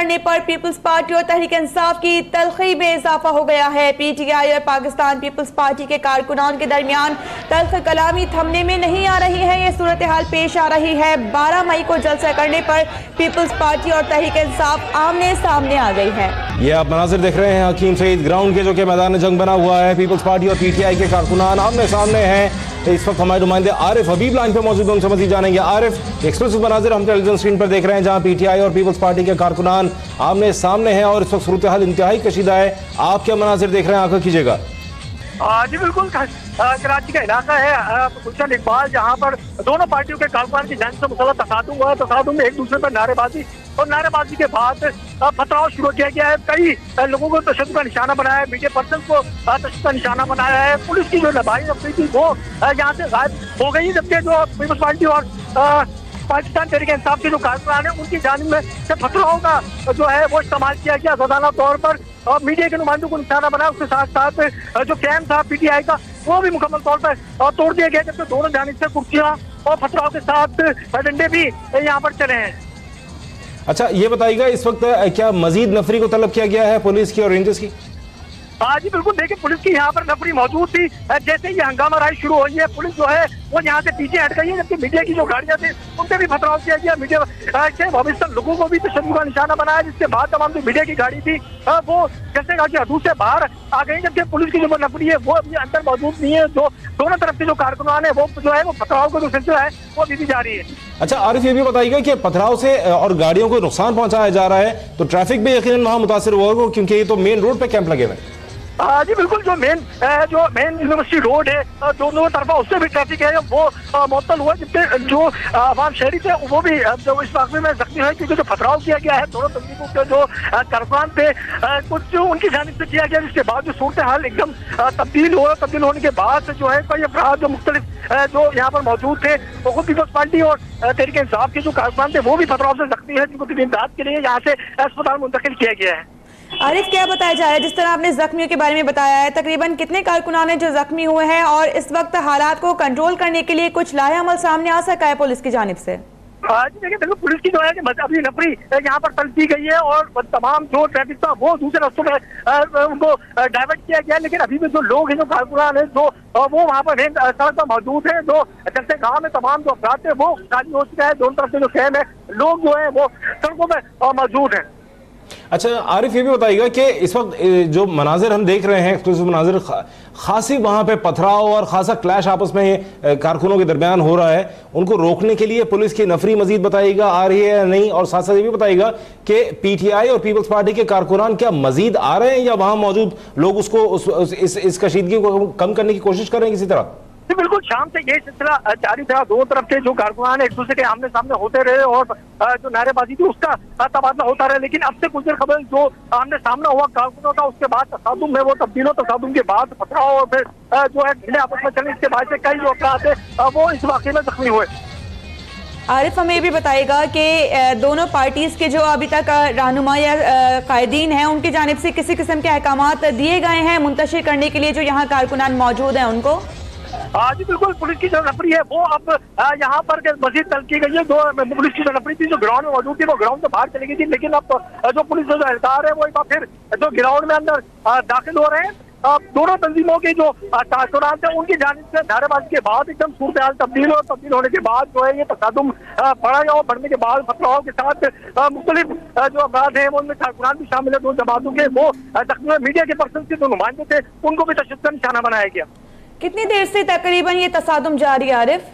करने पर peoples party और तहरीक इंसाफ की तल्खी में इजाफा हो गया है। पीटीआई और पाकिस्तान पीपल्स पार्टी के कारकुनान के दरमियान तल्ख कलामी थमने में नहीं आ रही है। ये सूरत हाल पेश आ रही है। 12 मई को जलसा करने पर पीपल्स पार्टी और तहरीक इंसाफ आमने सामने आ गई है। ये आप मनाजिर देख रहे हैं हकीम सईद ग्राउंड के, जो कि मैदान जंग बना हुआ है। पीपल्स पार्टी और पीटीआई के कारकुनान आमने सामने हैं। इस वक्त हमारे नुमाइंदे आरिफ हबीब लाइन पे मौजूद हैं, उनसे मज़ीद जानेंगे। आरिफ, एक्सक्लूसिव मनाजिर हम टेलीविजन स्क्रीन पर देख रहे हैं, जहां पीटीआई और पीपल्स पार्टी के कारकुनान आमने सामने हैं और इस वक्त सूरत हाल इंतहाई कशीदा है। आप क्या मनाजिर देख रहे हैं, आंखों कीजिएगा। जी बिल्कुल, कराची का इलाका है गुलशन इकबाल, जहाँ पर दोनों पार्टियों के कारकुनान की जानिब से मुसल्लह तसादुम हुआ। तसादुम में एक दूसरे पर नारेबाजी और नारेबाजी के बाद पथराव शुरू किया गया है। कई लोगों को तशद्दुद का निशाना बनाया है, मीडिया पर्सन को तशद्दुद का निशाना बनाया है। पुलिस की जो लबाई नफरी थी वो यहाँ से गायब हो गई, जबकि जो पीपल्स पार्टी और पाकिस्तान तहरीक इंसाफ के जो कारकुनान है उनकी जानिब में से पथराव का जो है वो इस्तेमाल किया गया रोजाना तौर पर। और मीडिया के नुमाइंदों को निशाना बनाया, उसके साथ साथ जो कैंप था पीटीआई का वो भी मुकम्मल तौर पर तोड़ दिया गया, जबकि दोनों जानिब से कुर्सियां और पथराव के साथ डंडे भी यहाँ पर चले हैं। अच्छा, ये बताइएगा, इस वक्त क्या मजीद नफरी को तलब किया गया है पुलिस की और रेंजर्स की? हाँ जी बिल्कुल, देखिए पुलिस की यहाँ पर नफरी मौजूद थी। जैसे ही हंगामा राइज शुरू हुई है, पुलिस जो है वो यहाँ से पीछे हट गई है, जबकि मीडिया की जो गाड़ियाँ थी उन पर भी पथराव किया गया। मीडिया से वाबस्ता लोगों को भी तशद्दुद का निशाना बनाया, जिसके बाद तमाम जो मीडिया की गाड़ी थी वो जैसे कहा कि हदूद से बाहर आ गई, जबकि पुलिस की जो नफरी है वो अभी अंदर मौजूद नहीं है। जो दोनों तरफ के जो कारकुनान है वो जो है वो पथराव का जो सिलसिला है वो अभी भी जारी है। अच्छा आरिफ, ये भी बताइएगा कि पथराव से और गाड़ियों को नुकसान पहुंचाया जा रहा है, तो ट्रैफिक भी यकीनन वहां मुतासिर हुआ होगा, क्योंकि ये तो मेन रोड पे कैंप लगे हुए हैं। जी बिल्कुल, जो मेन यूनिवर्सिटी रोड है दोनों तरफा उससे भी ट्रैफिक है वो मुअत्तल हुआ, जिससे जो आवाम शहरी थे वो भी जो इस वाक़े में जख्मी है, क्योंकि जो पथराव किया गया है दोनों तंजीमों के जो कारकुनान पे कुछ जो उनकी जानिब से किया गया, जिसके बाद जो सूरत हाल एकदम तब्दील होने के बाद जो है कई अफराद जो मुख्तलिफ जो यहाँ पर मौजूद थे, वो पीपल्स पार्टी और तहरीक इंसाफ के जो कारकुनान थे वो भी पथराव से जख्मी है, जिनको इमदाद के लिए यहाँ से अस्पताल मुंतकिल किया गया है। आरिफ, क्या बताया जा रहा है, जिस तरह आपने जख्मियों के बारे में बताया है, तकरीबन कितने कारकुनान हैं जो जख्मी हुए हैं और इस वक्त हालात को कंट्रोल करने के लिए कुछ लाहे अमल सामने आ सका है पुलिस की जानिब से? जी देखिए, पुलिस की जो है अभी नफरी यहाँ पर तलब की गई है और तमाम जो ट्रैफिक था वो दूसरे रास्तों में उनको डाइवर्ट किया गया है, लेकिन अभी भी जो लोग हैं, जो कारकुनान है, जो वो वहाँ पर सड़क पर मौजूद है। जो जैसे गाँव में तमाम जो अफराद थे वो खाली हो चुका है, दोनों तरफ से जो कैम है लोग जो है वो सड़कों पर मौजूद है। अच्छा आरिफ, ये भी बताइएगा कि इस वक्त जो मनाजिर हम देख रहे हैं, एक्सक्लूसिव मनाजिर, खासी वहाँ पे पथराव और खासा क्लैश आपस में कारकुनों के दरमियान हो रहा है, उनको रोकने के लिए पुलिस की नफरी मजीद बताइएगा आ रही है या नहीं, और साथ साथ ये भी बताइएगा कि पीटीआई और पीपल्स पार्टी के कारकुनान क्या मजीद आ रहे हैं या वहाँ मौजूद लोग उसको इस कशीदगी को कम करने की कोशिश कर रहे हैं किसी तरह? बिल्कुल, शाम से ये सिलसिला जारी था। दोनों तरफ के जो कारकुनान एक दूसरे के आमने सामने होते रहे और जो नारेबाजी थी उसका तबादला होता रहा, लेकिन अब से कुछ देर खबर जो आमने सामने हुआ कारकुनों का, उसके बाद तसादुम में वो तब्दील हो, तसादुम के बाद पथराव और फिर जो है ढीले आपस में चले, इसके बाद से कई जो अफराद थे वो इस वाक़े में जख्मी हुए। आरिफ, हमें ये भी बताएगा कि दोनों पार्टीज के जो अभी तक रहनुमा या कायदीन हैं उनकी जानिब से किसी किस्म के अहकामात दिए गए हैं मुंतशिर करने के लिए जो यहाँ कारकुनान मौजूद हैं उनको? जी बिल्कुल, पुलिस की जो नफरी है वो अब यहाँ पर मजीद तलब की गई है। जो पुलिस की जो नफरी थी जो ग्राउंड में मौजूद थी वो ग्राउंड से बाहर चली गई थी, लेकिन अब जो पुलिस जो एहलकार है वो एक बार फिर जो ग्राउंड में अंदर दाखिल हो रहे हैं। दोनों तंजीमों के जो कारकुनान थे उनकी जानिब से नारेबाजी के बाद एकदम सूरत हाल तब्दील होने के बाद जो है ये तसादुम बढ़ा और बढ़ने के बाद पथराव के साथ मुख्तलिफ जो अफराद हैं उनमें कारकुनान भी शामिल है, दो जमातों के वो जख्मी। मीडिया के पर्सन के जो नुमाइंदे थे उनको भी तशद्दुद का निशाना बनाया गया। कितनी देर से तकरीबन ये तसादुम जारी है आरिफ?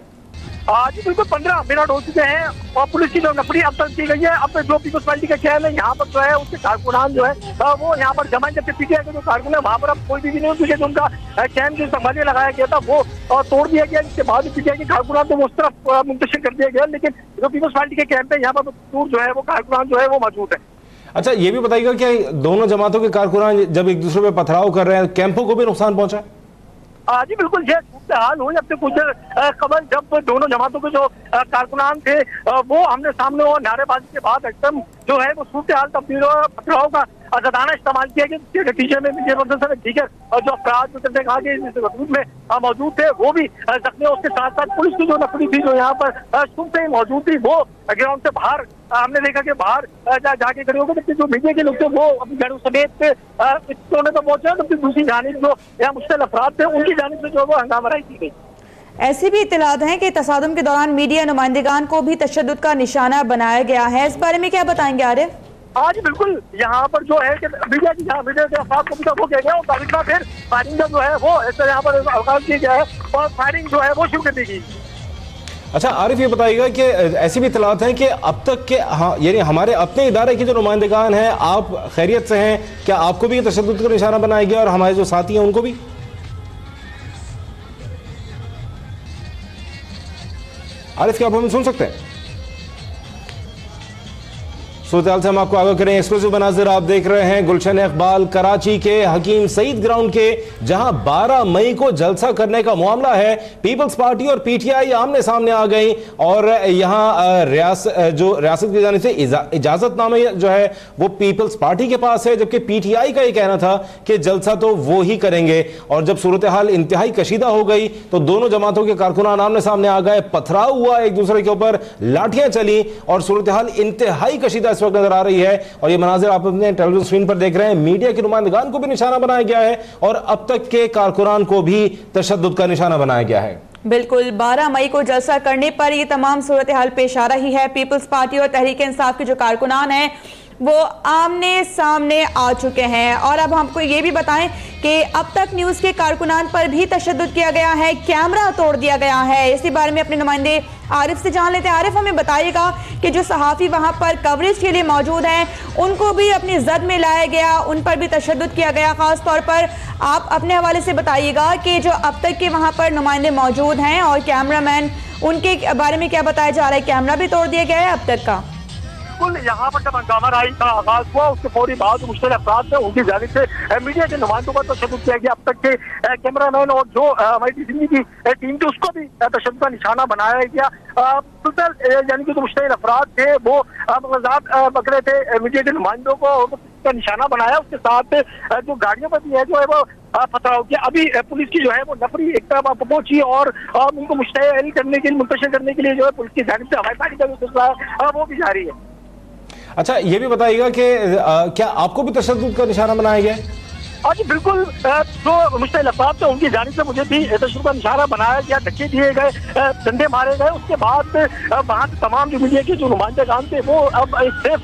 जी बिल्कुल, 15 मिनट हो चुके हैं और पुलिस की जो नफरी अब तक की गई है। अब जो पीपल्स पार्टी का कैंप है यहाँ पर जो है उसके कारकुनान जो है वो यहाँ पर जमा, जबकि पीटीआई के जो कारकुन है वहाँ पर अब कोई भी नहीं, क्योंकि उनका कैंप जो संभालने लगाया गया था वो तोड़ दिया गया, जिसके बाद पीटीआई के कारकुनान तो उस तरफ मुंतशिर कर दिया गया, लेकिन जो पीपल्स पार्टी के कैंप है यहाँ पर दूर जो है वो कारकुनान जो है वो मौजूद है। अच्छा, ये भी बताइएगा कि दोनों जमातों के कारकुनान जब एक दूसरे पे पथराव कर रहे हैं, कैंपों को भी नुकसान पहुंचा? जी बिल्कुल, ये हाल हुई अब से कुछ खबर जब दोनों जमातों के जो कारकुनान थे वो आमने सामने और नारेबाजी के बाद एकदम जो है वो सूरत हाल तब्दील पथराव का आजादाना इस्तेमाल किया गया, जिसके नतीजे में विजय प्रदर्शन ठीक है और जो अपराध जैसे कहा कि इस वजूद में मौजूद थे वो भी जख्मी। उसके साथ साथ पुलिस की जो नफरी थी जो यहाँ पर शुरू से ही मौजूद थी वो ग्राउंड से बाहर हमने देखा कि बाहर जाके खड़े हो गए, जबकि जो मीडिया के लोग थे वो अपनी गाड़ियों समेत इस कोने पर पहुंचे, जबकि दूसरी जानिब जो यहाँ मुश्किल अफराद थे उनकी जानिब से जो वो हंगामाराई की गई। ऐसी भी इत्तलात हैं कि तसादुम के दौरान मीडिया नुमाइंदगान को भी तशद्दुद का निशाना बनाया गया है, इस बारे में क्या बताएंगे आरिफ? हाँ जी बिल्कुल, यहाँ पर जो है कि मीडिया के अफराद को भी वो किया गया और काफी फिर फायरिंग जो है वो यहाँ पर अवकाश किया गया है और फायरिंग जो है वो शुरू कर दी गई। अच्छा आरिफ, ये बताइएगा कि ऐसी भी इत्तलात हैं कि अब तक के यानी हमारे अपने इदारे के जो नुमाइंदगान हैं, आप खैरियत से हैं, क्या आपको भी तशद्दुद का निशाना बनाया गया और हमारे जो साथी हैं उनको भी? आरिफ, क्या आप हमें सुन सकते हैं? सूरत से हम आपको आगाह करें, एक्सक्लूसिव मनाजिर आप देख रहे हैं गुलशन इकबाल कराची के हकीम सईद ग्राउंड के, जहां 12 मई को जलसा करने का मामला है। पीपल्स पार्टी और पीटीआई आमने सामने आ गई और यहां रियासत की जानिब से इजाजतनामा जो है वो पीपल्स पार्टी के पास है, जबकि पीटीआई का यह कहना था कि जलसा तो वो ही करेंगे। और जब सूरत हाल इंतहाई कशीदा हो गई तो दोनों जमातों के कारकुनान आमने सामने आ गए, पथराव हुआ, एक दूसरे के ऊपर लाठियां चली और सूरत हाल इंतहाई कशीदा वक्त नजर आ रही है। और ये मनाजिर आप अपने टेलीविजन स्क्रीन पर देख रहे हैं, मीडिया के नुमाइंदगान को भी निशाना बनाया गया है और अब तक के कारकुनान को भी तशद्दुद का निशाना बनाया गया है। बिल्कुल, 12 मई को जलसा करने पर ये तमाम सूरत हाल पेश आ रही है। पीपल्स पार्टी और तहरीक इंसाफ के जो कारकुनान हैं वो आमने सामने आ चुके हैं। और अब हमको ये भी बताएं कि अब तक न्यूज़ के कारकुनान पर भी तशद्दुद किया गया है, कैमरा तोड़ दिया गया है। इसी बारे में अपने नुमाइंदे आरिफ से जान लेते हैं। आरिफ, हमें बताइएगा कि जो सहाफ़ी वहाँ पर कवरेज के लिए मौजूद हैं उनको भी अपनी जद में लाया गया, उन पर भी तशद्दुद किया गया। ख़ास तौर पर आप अपने हवाले से बताइएगा कि जो अब तक के वहाँ पर नुमाइंदे मौजूद हैं और कैमरामैन, उनके बारे में क्या बताया जा रहा है? कैमरा भी तोड़ दिया गया है अब तक का? यहाँ पर जब हंगामाराई का आगाज हुआ उसके फौरी बाद मुश्किल अफराद ने उनकी जानिब से मीडिया के नुमाइंदों पर तशद्दुद किया गया। अब तक के कैमरामैन और जो हमारी की टीम थी उसको भी तशद्दुद का निशाना बनाया गया। यानी कि जो मुश्किल अफराद थे वो मजाक पकड़े थे मीडिया के नुमाइंदों को का निशाना बनाया। उसके साथ जो गाड़ियों पर भी है जो है वो पथराव किया। अभी पुलिस की जो है वो नफरी एक तरफ पहुंची और उनको मुश्तइल करने के लिए, मुंतशिर करने के लिए जो है पुलिस की जानिब से हवाई फायरिंग का जो सिलसिला है वो भी जारी है। अच्छा, ये भी बताइएगा कि क्या आपको भी तशद्दुद का निशाना बनाया गया है? हाँ जी बिल्कुल, जो मुश्किल अफराद थे उनकी जानिब से मुझे भी तशद्दुद का निशाना बनाया गया, धक्के दिए गए, डंडे मारे गए। उसके बाद वहाँ से तमाम जो मीडिया के जो नुमाइंदगान थे वो अब एक सेफ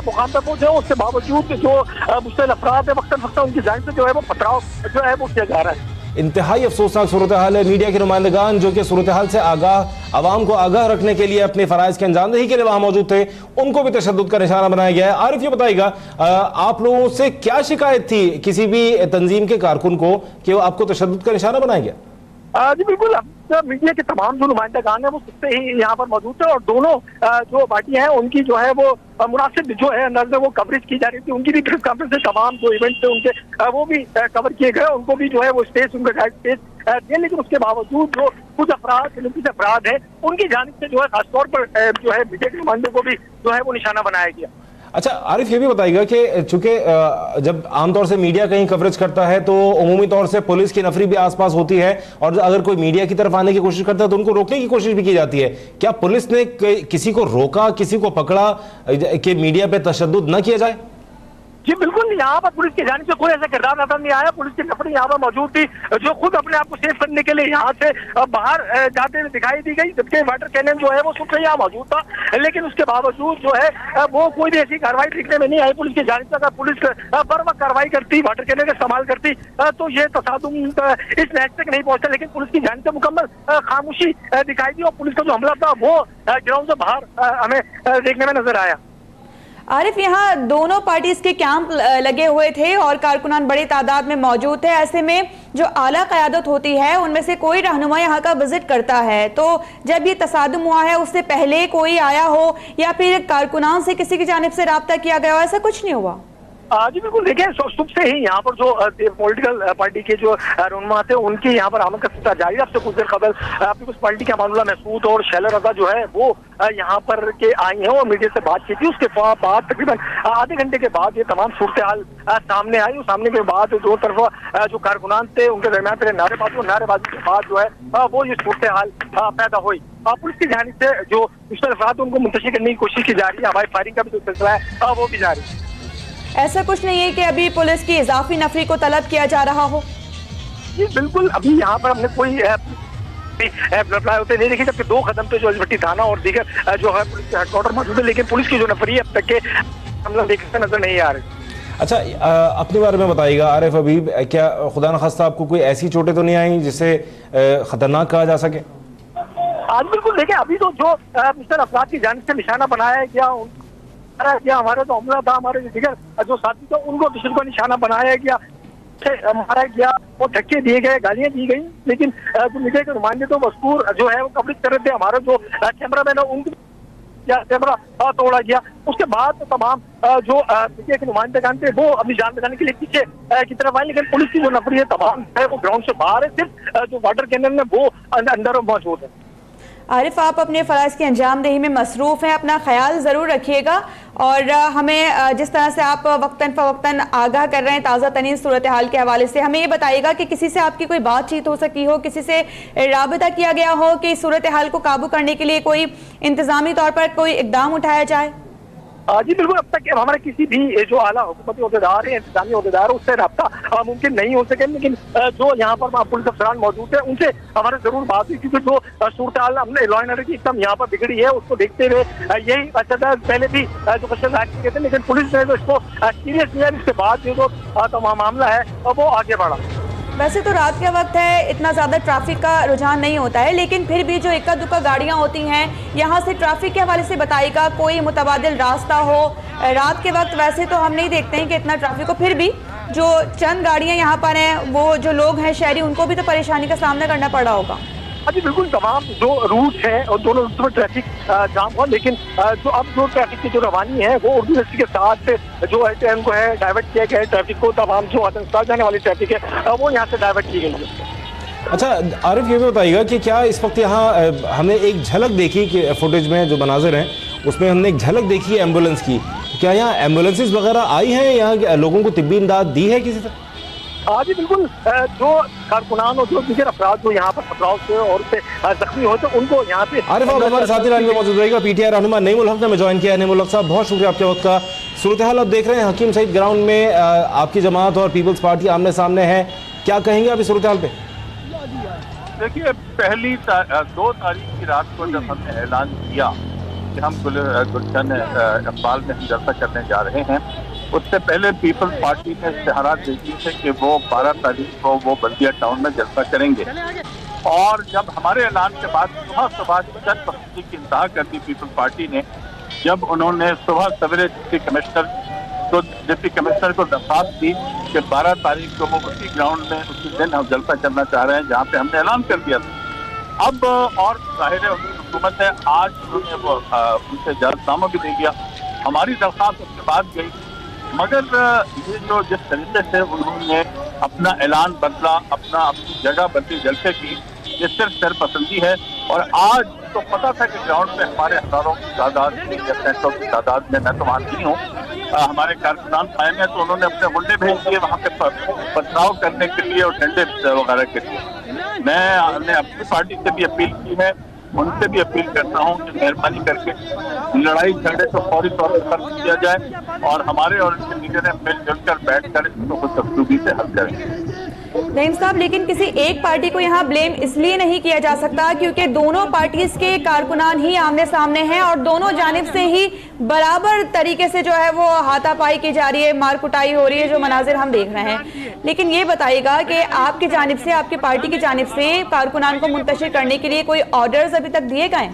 मुकाम पर पहुंचे। उसके बावजूद जो मुश्किल अफराद है वक्तन उनकी जानिब से जो है वो पथराव जो है वो किया जा रहा है। इंतहाई अफसोसनाक सूरत हाल है। मीडिया के नुमाइंदगान जो कि सूरत हाल से आगाह, आवाम को आगाह रखने के लिए अपने फ़राइज़ के अंजामदही के लिए वहाँ मौजूद थे, उनको भी तशद्दुद का निशाना बनाया गया है। आरिफ, ये बताइएगा आप लोगों से क्या शिकायत थी किसी भी तंजीम के कारकुन को कि वो आपको तशद्दुद का निशाना बनाया गया? जी बिल्कुल, मीडिया के तमाम जो नुमाइंदगान है वो सबसे ही यहाँ पर मौजूद थे और दोनों जो पार्टी है उनकी जो है वो मुनासिब जो है अंदाज वो कवरेज की जा रही थी। उनकी भी प्रेस कॉन्फ्रेंस से तमाम जो इवेंट थे उनके वो भी कवर किए गए, उनको भी जो है वो स्पेस उनका स्पेस दिया। लेकिन उसके बावजूद जो कुछ अफराद है उनकी जानिब से जो है खासतौर पर जो है मीडिया के नुमाइंदों को भी जो है वो निशाना बनाया गया। अच्छा आरिफ, ये भी बताइएगा कि चूंकि जब आमतौर से मीडिया कहीं कवरेज करता है तो उमूमी तौर से पुलिस की नफरी भी आसपास होती है और अगर कोई मीडिया की तरफ आने की कोशिश करता है तो उनको रोकने की कोशिश भी की जाती है। क्या पुलिस ने किसी को रोका, किसी को पकड़ा कि मीडिया पे तशद्दुद न किया जाए? जी बिल्कुल, यहाँ पर पुलिस की जानिब से कोई ऐसा किरदार नजर नहीं आया। पुलिस की नफरी यहाँ पर मौजूद थी जो खुद अपने आप को सेफ करने के लिए यहाँ से बाहर जाते हुए दिखाई दी गई, जबकि वाटर कैनन जो है वो सुख यहाँ मौजूद था। लेकिन उसके बावजूद जो है वो कोई भी ऐसी कार्रवाई दिखने में नहीं आई पुलिस की जानिब से। अगर पुलिस बर वक्त कार्रवाई करती, वाटर कैनन का इस्तेमाल करती तो ये तसादुम इस लहज तक नहीं पहुंचता। लेकिन पुलिस की जानिब से मुकम्मल खामोशी दिखाई दी और पुलिस का जो हमला था वो ग्राउंड से बाहर हमें देखने में नजर आया। आरिफ, यहाँ दोनों पार्टीज के कैंप लगे हुए थे और कारकुनान बड़ी तादाद में मौजूद थे। ऐसे में जो आला क़यादत होती है उनमें से कोई रहनुमा यहाँ का विजिट करता है, तो जब ये तसादुम हुआ है उससे पहले कोई आया हो या फिर कारकुनान से किसी की जानिब से रब्ता किया गया हो, ऐसा कुछ नहीं हुआ? जी बिल्कुल, देखिए सुबह से ही यहाँ पर जो पॉलिटिकल पार्टी के जो रहनुमा थे उनके यहाँ पर आमद का सिलसिला जारी है। आपसे कुछ देर कबल पीपल्स पार्टी के अमानुल्लाह महसूद और शैला रजा जो है वो यहाँ पर के आई हैं और मीडिया से बात की थी। उसके बाद तकरीबन आधे घंटे के बाद ये तमाम सूरत हाल सामने आई। और सामने के बाद दो तरफा जो कारकुनान थे उनके दरमियान पहले नारेबाजी के बाद जो है वो ये सूरत हाल पैदा हुई। पुलिस की जानिब से जो अफराद उनको मुंतशिर करने की कोशिश की जा रही है। हमारी फायरिंग का भी जो सिलसिला है वो भी जारी है। ऐसा कुछ नहीं है कि अभी पुलिस की इजाफी नफरी को तलब किया जा रहा हो? जी बिल्कुल, अभी यहाँ पर हमने कोई रिप्लाई होते नहीं देखे, जबकि 2 कदम पे जो अजभट्टी थाना और दीगर जो है पुलिस के हेडक्वार्टर मौजूद है, लेकिन पुलिस की जो नफरी है अब तक के हमला देखते नजर नहीं आ रही। अच्छा, अपने बारे में बताइएगा आरिफ हबीब, क्या खुदा न खास्ता आपको कोई ऐसी चोटें तो नहीं आई जिसे खतरनाक कहा जा सके? आज बिल्कुल देखिए, अभी तो जो मिस्टर अफराद की जानिब से निशाना बनाया गया हमारा जो हमला था, हमारे दीगर जो साथी थे उनको दुश्मन को निशाना बनाया गया, मारा गया और धक्के दिए गए, गालियां दी गई। लेकिन जो मीडिया के नुमाइंदे तो मजकूर जो है वो कवरेज कर रहे थे। हमारा जो कैमरामैन है उनकी कैमरा तोड़ा गया। उसके बाद तो तमाम जो मीडिया के नुमाइंदगान थे वो अपनी जान बचाने के लिए पीछे की तरफ आए, लेकिन पुलिस की जो नफरी है तमाम है वो ग्राउंड से बाहर है। सिर्फ जो वाटर कैनन है वो अंदर मौजूद है। आरिफ, आप अपने फ़राइज़ की अंजामदेही में मसरूफ़ हैं, अपना ख्याल ज़रूर रखिएगा और हमें जिस तरह से आप वक्तन फ़वक्तन आगाह कर रहे हैं ताज़ा तरीन सूरत हाल के हवाले से, हमें ये बताइएगा कि किसी से आपकी कोई बातचीत हो सकी हो, किसी से राबता किया गया हो कि सूरत हाल को काबू करने के लिए कोई इंतज़ामी तौर पर कोई इक़दाम उठाया जाए? जी बिल्कुल, अब तक हमारे किसी भी जो आला हुकूमती अहदेदार है, इंतजामी अहदेदार है, उससे रब्ता मुमकिन नहीं हो सके। लेकिन जो यहाँ पर पुलिस अफसरान मौजूद है उनसे हमारे जरूर बात हुई, क्योंकि जो सूरत हाल हमने लॉ एंड ऑर्डर की एकदम यहाँ पर बिगड़ी है उसको देखते हुए यही पहले भी जो क्वेश्चन जाहिर किए थे, लेकिन पुलिस ने जो इसको सीरियस लिया। इसके बाद जो मामला है वो आगे बढ़ा। वैसे तो रात का वक्त है, इतना ज़्यादा ट्रैफिक का रुझान नहीं होता है, लेकिन फिर भी जो इक्का दुक्का गाड़ियाँ होती हैं यहाँ से, ट्रैफिक के हवाले से बताइएगा, कोई मुतबादिल रास्ता हो? रात के वक्त वैसे तो हम नहीं देखते हैं कि इतना ट्रैफिक हो, फिर भी जो चंद गाड़ियाँ यहाँ पर हैं वो जो लोग हैं शहरी उनको भी तो परेशानी का सामना करना पड़ा होगा। अभी बिल्कुल तमाम जो रूट है और दोनों रूट पर ट्रैफिक जाम हुआ, लेकिन जो अब जो ट्रैफिक की जो रवानी है वो उर्दू यूनिवर्सिटी के साथ जो है ट्रेन को है डाइवर्ट किया गया है। ट्रैफिक को तमाम जो आतंकवाद जाने वाली ट्रैफिक है वो यहाँ से डाइवर्ट की गई है। अच्छा आरिफ, ये भी बताइएगा कि क्या इस वक्त यहाँ हमने एक झलक देखी कि फुटेज में जो मनाजिर हैं उसमें हमने एक झलक देखी है एम्बुलेंस की, क्या यहाँ एम्बुलेंसेज वगैरह आई हैं, यहाँ लोगों को तिब्बी इमदाद दी है किसी तरह? जी बिल्कुल, जो कारकुनान और जो दीगर अफराद जो यहाँ पर पथराव से और उससे जख्मी होते उनको यहाँ पे आरिफ आप हमारे साथी लाइन में मौजूद रहेगा। पीटीआई रहनुमा नईमुल हक ने हमें ज्वाइन किया है। नईमुल हक साहब, बहुत शुक्रिया आपके वक्त का। सूरत हाल आप देख रहे हैं, हकीम सईद ग्राउंड में आपकी जमात और पीपल्स पार्टी आमने सामने है, क्या कहेंगे आप इस सूरत हाल पे? देखिए, पहली 2 तारीख की रात को जब हमने ऐलान किया कि हम गुलशन इकबाल में हम जलसा करने जा रहे हैं, उससे पहले पीपल्स पार्टी ने इश्तेहारात दे दिए थे कि वो 12 तारीख को वो बल्दिया टाउन में जलसा करेंगे। और जब हमारे ऐलान के बाद सुबह चंद वक्त की इंतहा कर दी पीपल्स पार्टी ने, जब उन्होंने सुबह सवेरे डिप्टी कमिश्नर को दरखास्त दी कि 12 तारीख को वो उसी ग्राउंड में उसी दिन हम जलसा करना चाह रहे हैं जहाँ पे हमने ऐलान कर दिया था। अब और जाहिर है हुकूमत है, आज उन्होंने वो उनसे इजाजतनामा भी दे दिया। हमारी दरखास्त उसके बाद गई, मगर ये जो जिस तरीके से उन्होंने अपना ऐलान बदला, अपनी जगह बदली जलसे की, ये सिर्फ सरपसंदी है। और आज तो पता था कि ग्राउंड पे हमारे हजारों की तादाद या सैकड़ों की तादाद में, मैं तो वहाँ नहीं हूँ, हमारे कारकुनान आए हैं, तो उन्होंने अपने गुंडे भेज दिए वहाँ पे पथराव करने के लिए और डंडे वगैरह के लिए। मैंने अपनी पार्टी से भी अपील की है, उनसे भी अपील करता हूँ कि मेहरबानी करके लड़ाई झगड़े को फौरी तौर पर खत्म किया जाए और हमारे और उनके लीडर मिलजुल कर बैठकर इसको खुशखूबी से हल करें। नईम साहब, लेकिन किसी एक पार्टी को यहाँ ब्लेम इसलिए नहीं किया जा सकता क्योंकि दोनों पार्टीज के कारकुनान ही आमने सामने हैं और दोनों जानिब से ही बराबर तरीके से जो है वो हाथापाई की जा रही है, मार कुटाई हो रही है, जो मनाजिर हम देख रहे हैं। लेकिन ये बताइएगा कि आपकी जानिब से, आपकी पार्टी की जानिब से कारकुनान को मुंतशिर करने के लिए कोई ऑर्डर्स अभी तक दिए गए?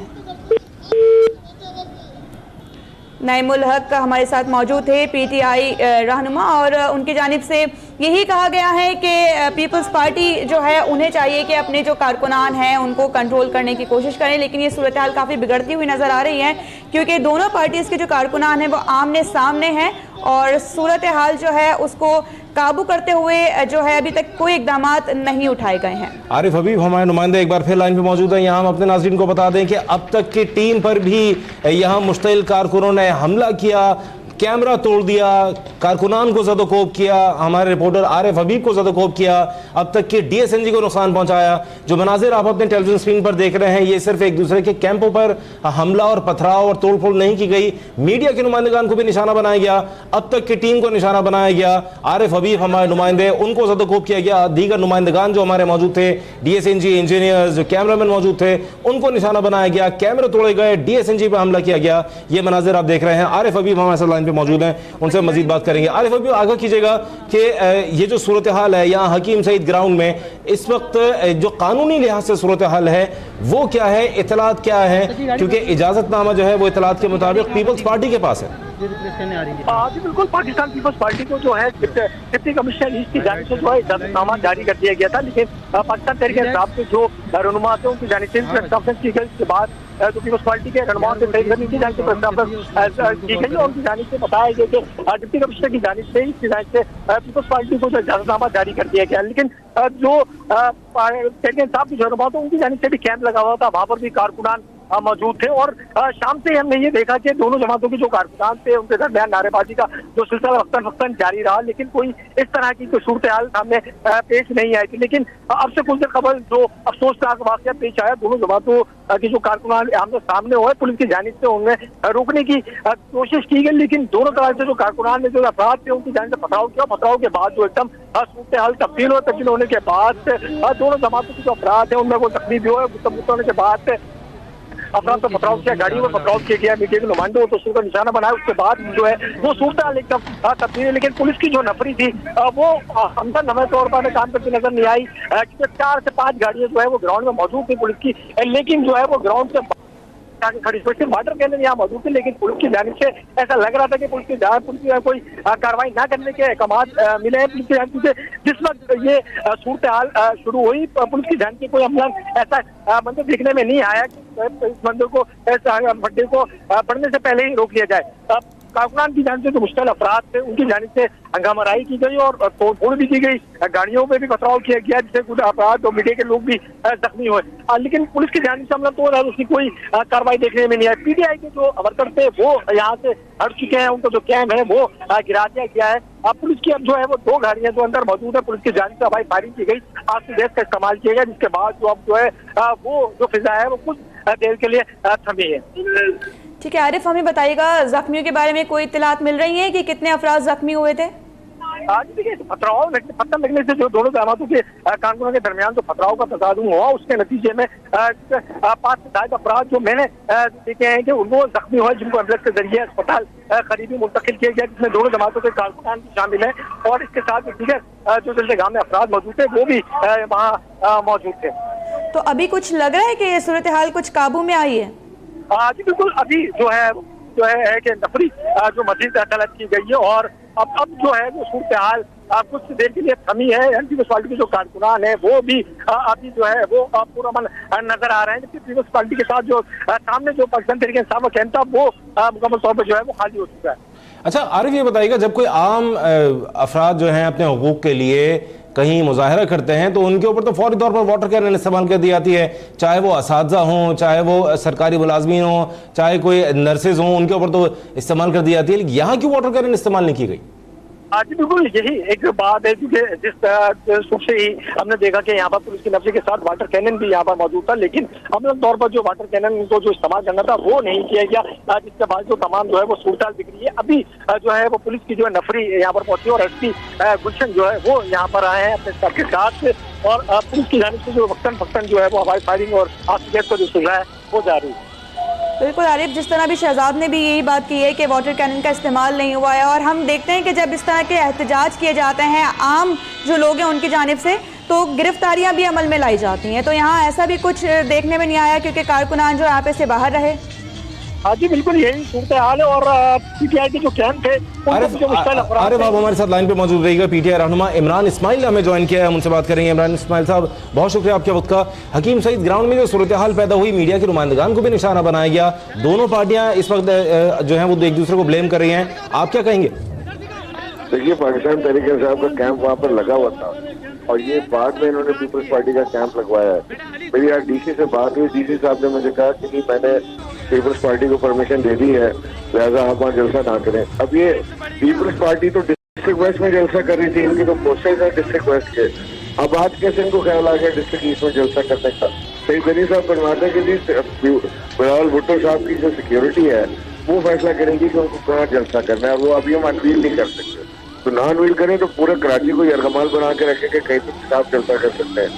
नईमुल हक हमारे साथ मौजूद थे, पीटीआई रहनुमा, और उनकी जानिब से यही कहा गया है कि पीपल्स पार्टी जो है उन्हें चाहिए कि अपने जो कारकुनान हैं उनको कंट्रोल करने की कोशिश करें। लेकिन ये सूरत हाल काफ़ी बिगड़ती हुई नज़र आ रही है क्योंकि दोनों पार्टीज़ के जो कारकुनान हैं वो आमने सामने हैं और सूरत हाल जो है उसको काबू करते हुए जो है अभी तक कोई इकदाम नहीं उठाए गए हैं। आरिफ हबीब हमारे नुमाइंदे एक बार फिर लाइन पे मौजूद है। यहाँ हम अपने नाज़रीन को बता दें कि अब तक की टीम पर भी यहाँ मुश्तिल कारकुनों ने हमला किया, कैमरा तोड़ दिया, कारकुनान को ज़दोकोब किया, हमारे रिपोर्टर आरिफ हबीब को ज़दोकोब किया, अब तक के DSNG को नुकसान पहुंचाया। जो मनाजिर आप अपने टेलीविजन स्क्रीन पर देख रहे हैं ये सिर्फ एक दूसरे के कैंपों पर हमला और पथराव और तोड़फोड़ नहीं की गई, मीडिया के नुमाइंदगान को भी निशाना बनाया गया, अब तक की टीम को निशाना बनाया गया। आरिफ हबीब हमारे नुमाइंदे उनको ज़दोकोब किया गया, दीगर नुमाइंदगान जो हमारे मौजूद थे, DSNG इंजीनियर्स जो कैमरामैन मौजूद थे उनको निशाना बनाया गया, कैमरे तोड़े गए, DSNG पर हमला किया गया। ये मनाजिर आप देख रहे हैं। आरिफ हबीब हमारे साथ लाइन पर मौजूद हैं, उनसे मजीद बात करेंगे। आरिफ अभी आगाह कीजिएगा कि ये जो सूरत हाल है यहाँ हकीम सईद ग्राउंड में इस वक्त जो कानूनी लिहाज से सूरत हाल है वो क्या है, इतलात क्या है, क्योंकि इजाजतनामा जो है वो इतलात के मुताबिक पीपल्स पार्टी के पास है। जी बिल्कुल, पाकिस्तान पीपल्स पार्टी को जो है डिप्टी कमिश्नर ईस्ट की जानिब से जो है इजाजतनामा जारी कर दिया गया था, लेकिन पाकिस्तान तहरीक इंसाफ के जो रहनुमा थे उनकी जानिब से की गई। इसके बाद जो पीपल्स पार्टी के रहनुमा से की जानिब से की गई और उनकी जानिब से बताया गया कि डिप्टी कमिश्नर की जानिब से इसकी जानिब से पीपल्स पार्टी को जो इजाजतनामा जारी कर दिया गया। लेकिन जो तहरीक इंसाफ के रहनुमा थे उनकी जानिब से भी कैंप लगा हुआ था, वहाँ पर भी कारकुनान मौजूद थे और शाम से हमने ये देखा कि दोनों जमातों के जो कारकुनान थे उनके दरमियान नारेबाजी का जो सिलसिला वक्तन फक्तन जारी रहा, लेकिन कोई इस तरह की कोई सूरत हाल सामने पेश नहीं आई थी। लेकिन अब से कुछ देर कबल जो अफसोसनाक वाक़या पेश आया, दोनों जमातों के जो कारकुनान आमने सामने हुए, पुलिस की जानिब से उन्हें रोकने की कोशिश की गई, लेकिन दोनों तरह से जो कारकुनान ने जो अफराद थे उनकी जानिब से पथराव किया। पथराव के बाद जो एकदम सूरत हाल तब्दील होने के बाद दोनों जमातों के जो अफराद है उनमें वो तकलीफ हुआ, होने के बाद अफराद पर पथराव किया, गाड़ियों में पथराव किया गया, मीडिया के नुमाइंदों तो उसका निशाना बनाया। उसके बाद जो है वो सूरत हाल एकदम तब्दील है, लेकिन पुलिस की जो नफरी थी वो हमदन नवे तौर पर काम करती नजर नहीं आई। 4 से 5 गाड़ियां जो है वो ग्राउंड में मौजूद थी पुलिस की, लेकिन जो है वो ग्राउंड से खड़ी सिर्फ वाटर कैनन यहाँ मौजूद थे, लेकिन पुलिस की जानिब से ऐसा लग रहा था कि पुलिस की कोई कार्रवाई ना करने के अहकाम मिले हैं पुलिस की जानिब से। जिस वक्त ये सूरत हाल शुरू हुई पुलिस की जानिब से कोई हमला ऐसा मंजर देखने में नहीं आया कि इस मंदिर को भट्टे को बढ़ने से पहले ही रोक लिया जाए। कारकुनान की जानिब से जो मुश्किल अफराद थे उनकी जानिब से हंगामाराई की गई और तोड़फोड़ भी की गई, गाड़ियों पे भी पथराव किया गया जिससे कुछ अफराद और मीडिया के लोग भी जख्मी हुए, लेकिन पुलिस की जानिब से हमला तो रहा, उसकी कोई कार्रवाई देखने में नहीं आई। PTI के जो वर्कर थे वो यहाँ से हट चुके हैं, उनका जो कैंप है वो गिरा दिया गया है। पुलिस की अब जो है वो 2 गाड़ियां जो अंदर मौजूद है, पुलिस की जानिब से हवाई फायरिंग की गई, आग गैस का इस्तेमाल किया गया, जिसके बाद जो अब जो है वो जो फिजा है वो कुछ देर के लिए थमी है। ठीक है आरिफ, हमें बताइएगा जख्मियों के बारे में कोई इत्तलात मिल रही है कि कितने अफराद जख्मी हुए थे? आज देखिए पथराव पत्थर लगने से जो दोनों जमातों के कारकुनों के दरमियान जो पथराव का तसादुम हुआ उसके नतीजे में 5 से 7 अफराद जो मैंने देखे हैं कि उनको जख्मी हुए, जिनको एम्बुलेंस के जरिए अस्पताल करीबी मुंतकिल किया गया, जिसमें दोनों जमातों के कारकुनान भी शामिल हैं और इसके साथ दीगर जो जलसेगाह में अफराद मौजूद थे वो भी वहाँ मौजूद थे। तो अभी कुछ लग रहा है कि ये सूरत हाल कुछ काबू में आई है? जी बिल्कुल, अभी जो है कि नफरी जो मजीद तलब की गई है और अब जो है वो सूरत हाल कुछ देर के लिए थमी है। पीपल्स पार्टी के जो कारकुनान है वो भी अभी जो है वो पूरा मन नजर आ रहे हैं, जबकि पीपल्स पार्टी के साथ जो सामने जो पाकिस्तान तहरीक इंसाफ का कैंप था वो मुकम्मल तौर पर जो है वो खाली हो चुका है। अच्छा आरिफ ये बताइएगा, जब कोई आम अफराद जो हैं अपने हुकूक के लिए कहीं मुजाहरा करते हैं तो उनके ऊपर तो फौरी तौर पर वाटर कैनन इस्तेमाल कर दी जाती है, चाहे वो असातिज़ा हों, चाहे वो सरकारी मुलाजमीन हों, चाहे कोई नर्सेज हों, उनके ऊपर तो इस्तेमाल कर दी जाती है, लेकिन यहाँ क्यों वाटर कैनन इस्तेमाल नहीं की गई? जी बिल्कुल, यही एक बात है क्योंकि जिस सुख से ही हमने देखा कि यहाँ पर पुलिस की नफरी के साथ वाटर कैनन भी यहाँ पर मौजूद था, लेकिन अमलन तौर पर जो वाटर कैनन को जो इस्तेमाल करना था वो नहीं किया गया, जिसके बाद जो तमाम जो है वो सूरत हाल दिख रही है। अभी जो है वो पुलिस की जो है नफरी यहाँ पर पहुंची और SP गुलशन जो है वो यहाँ पर आए हैं अपने स्टाफ के साथ और पुलिस की जानिब से जो वक्तन फक्तन जो है वो हवाई फायरिंग और आग गैस का जो सुलह है वो जारी है। बिल्कुल आरिफ, जिस तरह भी शहजाद ने भी यही बात की है कि वाटर कैनन का इस्तेमाल नहीं हुआ है और हम देखते हैं कि जब इस तरह के एहतजाज किए जाते हैं आम जो लोग हैं उनकी जानिब से तो गिरफ्तारियां भी अमल में लाई जाती हैं, तो यहाँ ऐसा भी कुछ देखने में नहीं आया क्योंकि कारकुनान जो यहाँ पे से बाहर रहे। जी बिल्कुल यही सूरत हाल है और PTI के जो कैंप थे आरिफ आप हमारे साथ लाइन पे मौजूद रहिएगा। PTI रहनुमा इमरान इस्माइल हमें ज्वाइन किया है, हम उनसे बात करेंगे। इमरान इस्माइल साहब बहुत शुक्रिया आपके वक्त का। हकीम सईद ग्राउंड में जो सूरत हाल पैदा हुई, मीडिया के नुमाइंदगान को भी निशाना बनाया गया, दोनों पार्टियां इस वक्त जो है वो एक दूसरे को ब्लेम कर रही हैं, आप क्या कहेंगे? देखिए, पाकिस्तान तहरीक इंसाफ का कैंप वहाँ पर लगा हुआ था और ये बाद में इन्होंने पीपल्स पार्टी का कैंप लगवाया है। मेरी आज डीसी से बात हुई, डीसी साहब ने मुझे कहा कि मैंने पीपल्स पार्टी को परमिशन दे दी है, लिहाजा आप वहाँ जलसा ना करें। अब ये पीपल्स पार्टी तो डिस्ट्रिक्ट वेस्ट में जलसा कर रही थी, इनकी तो पोस्टर्स है डिस्ट्रिक्ट वेस्ट के। अब आज कैसे इनको ख्याल आ गया डिस्ट्रिक्ट ईस्ट में जलसा करने का? सही गनी साहब बनवाते कि बिलावल भुट्टो साहब की जो सिक्योरिटी है वो फैसला करेंगी कि उनको कहाँ जलसा करना है, वो अभी हम अनवील नहीं कर सकते। तो ना अनवील करें तो पूरे कराची को यरगमाल बना के रखें कि कहीं तो साफ जलसा कर सकते हैं।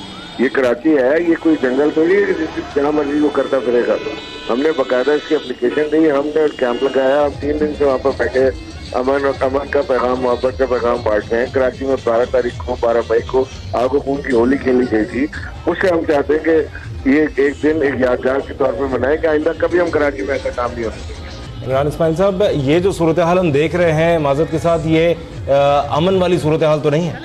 ये कराची है, ये कोई जंगल थोड़ी है कि जहाँ मर्जी वो करता फिरेगा। तो हमने बाकायदा इसकी एप्लीकेशन दी, हमने कैंप लगाया, हम 3 दिन से वहाँ पर बैठे अमन का पैगाम, मोहब्बत का पैगाम बांट रहे हैं। कराची में 12 तारीख को 12 मई को आग खून की होली खेली गई थी, उससे हम चाहते हैं कि ये एक दिन एक यादगार के तौर पर मनाएं कि आइंदा कभी हम कराची में ऐसा काम नहीं हो सकता। इमरान इस्माइल साहब, ये जो सूरत हाल हम देख रहे हैं माजरत के साथ, ये अमन वाली सूरत हाल तो नहीं है?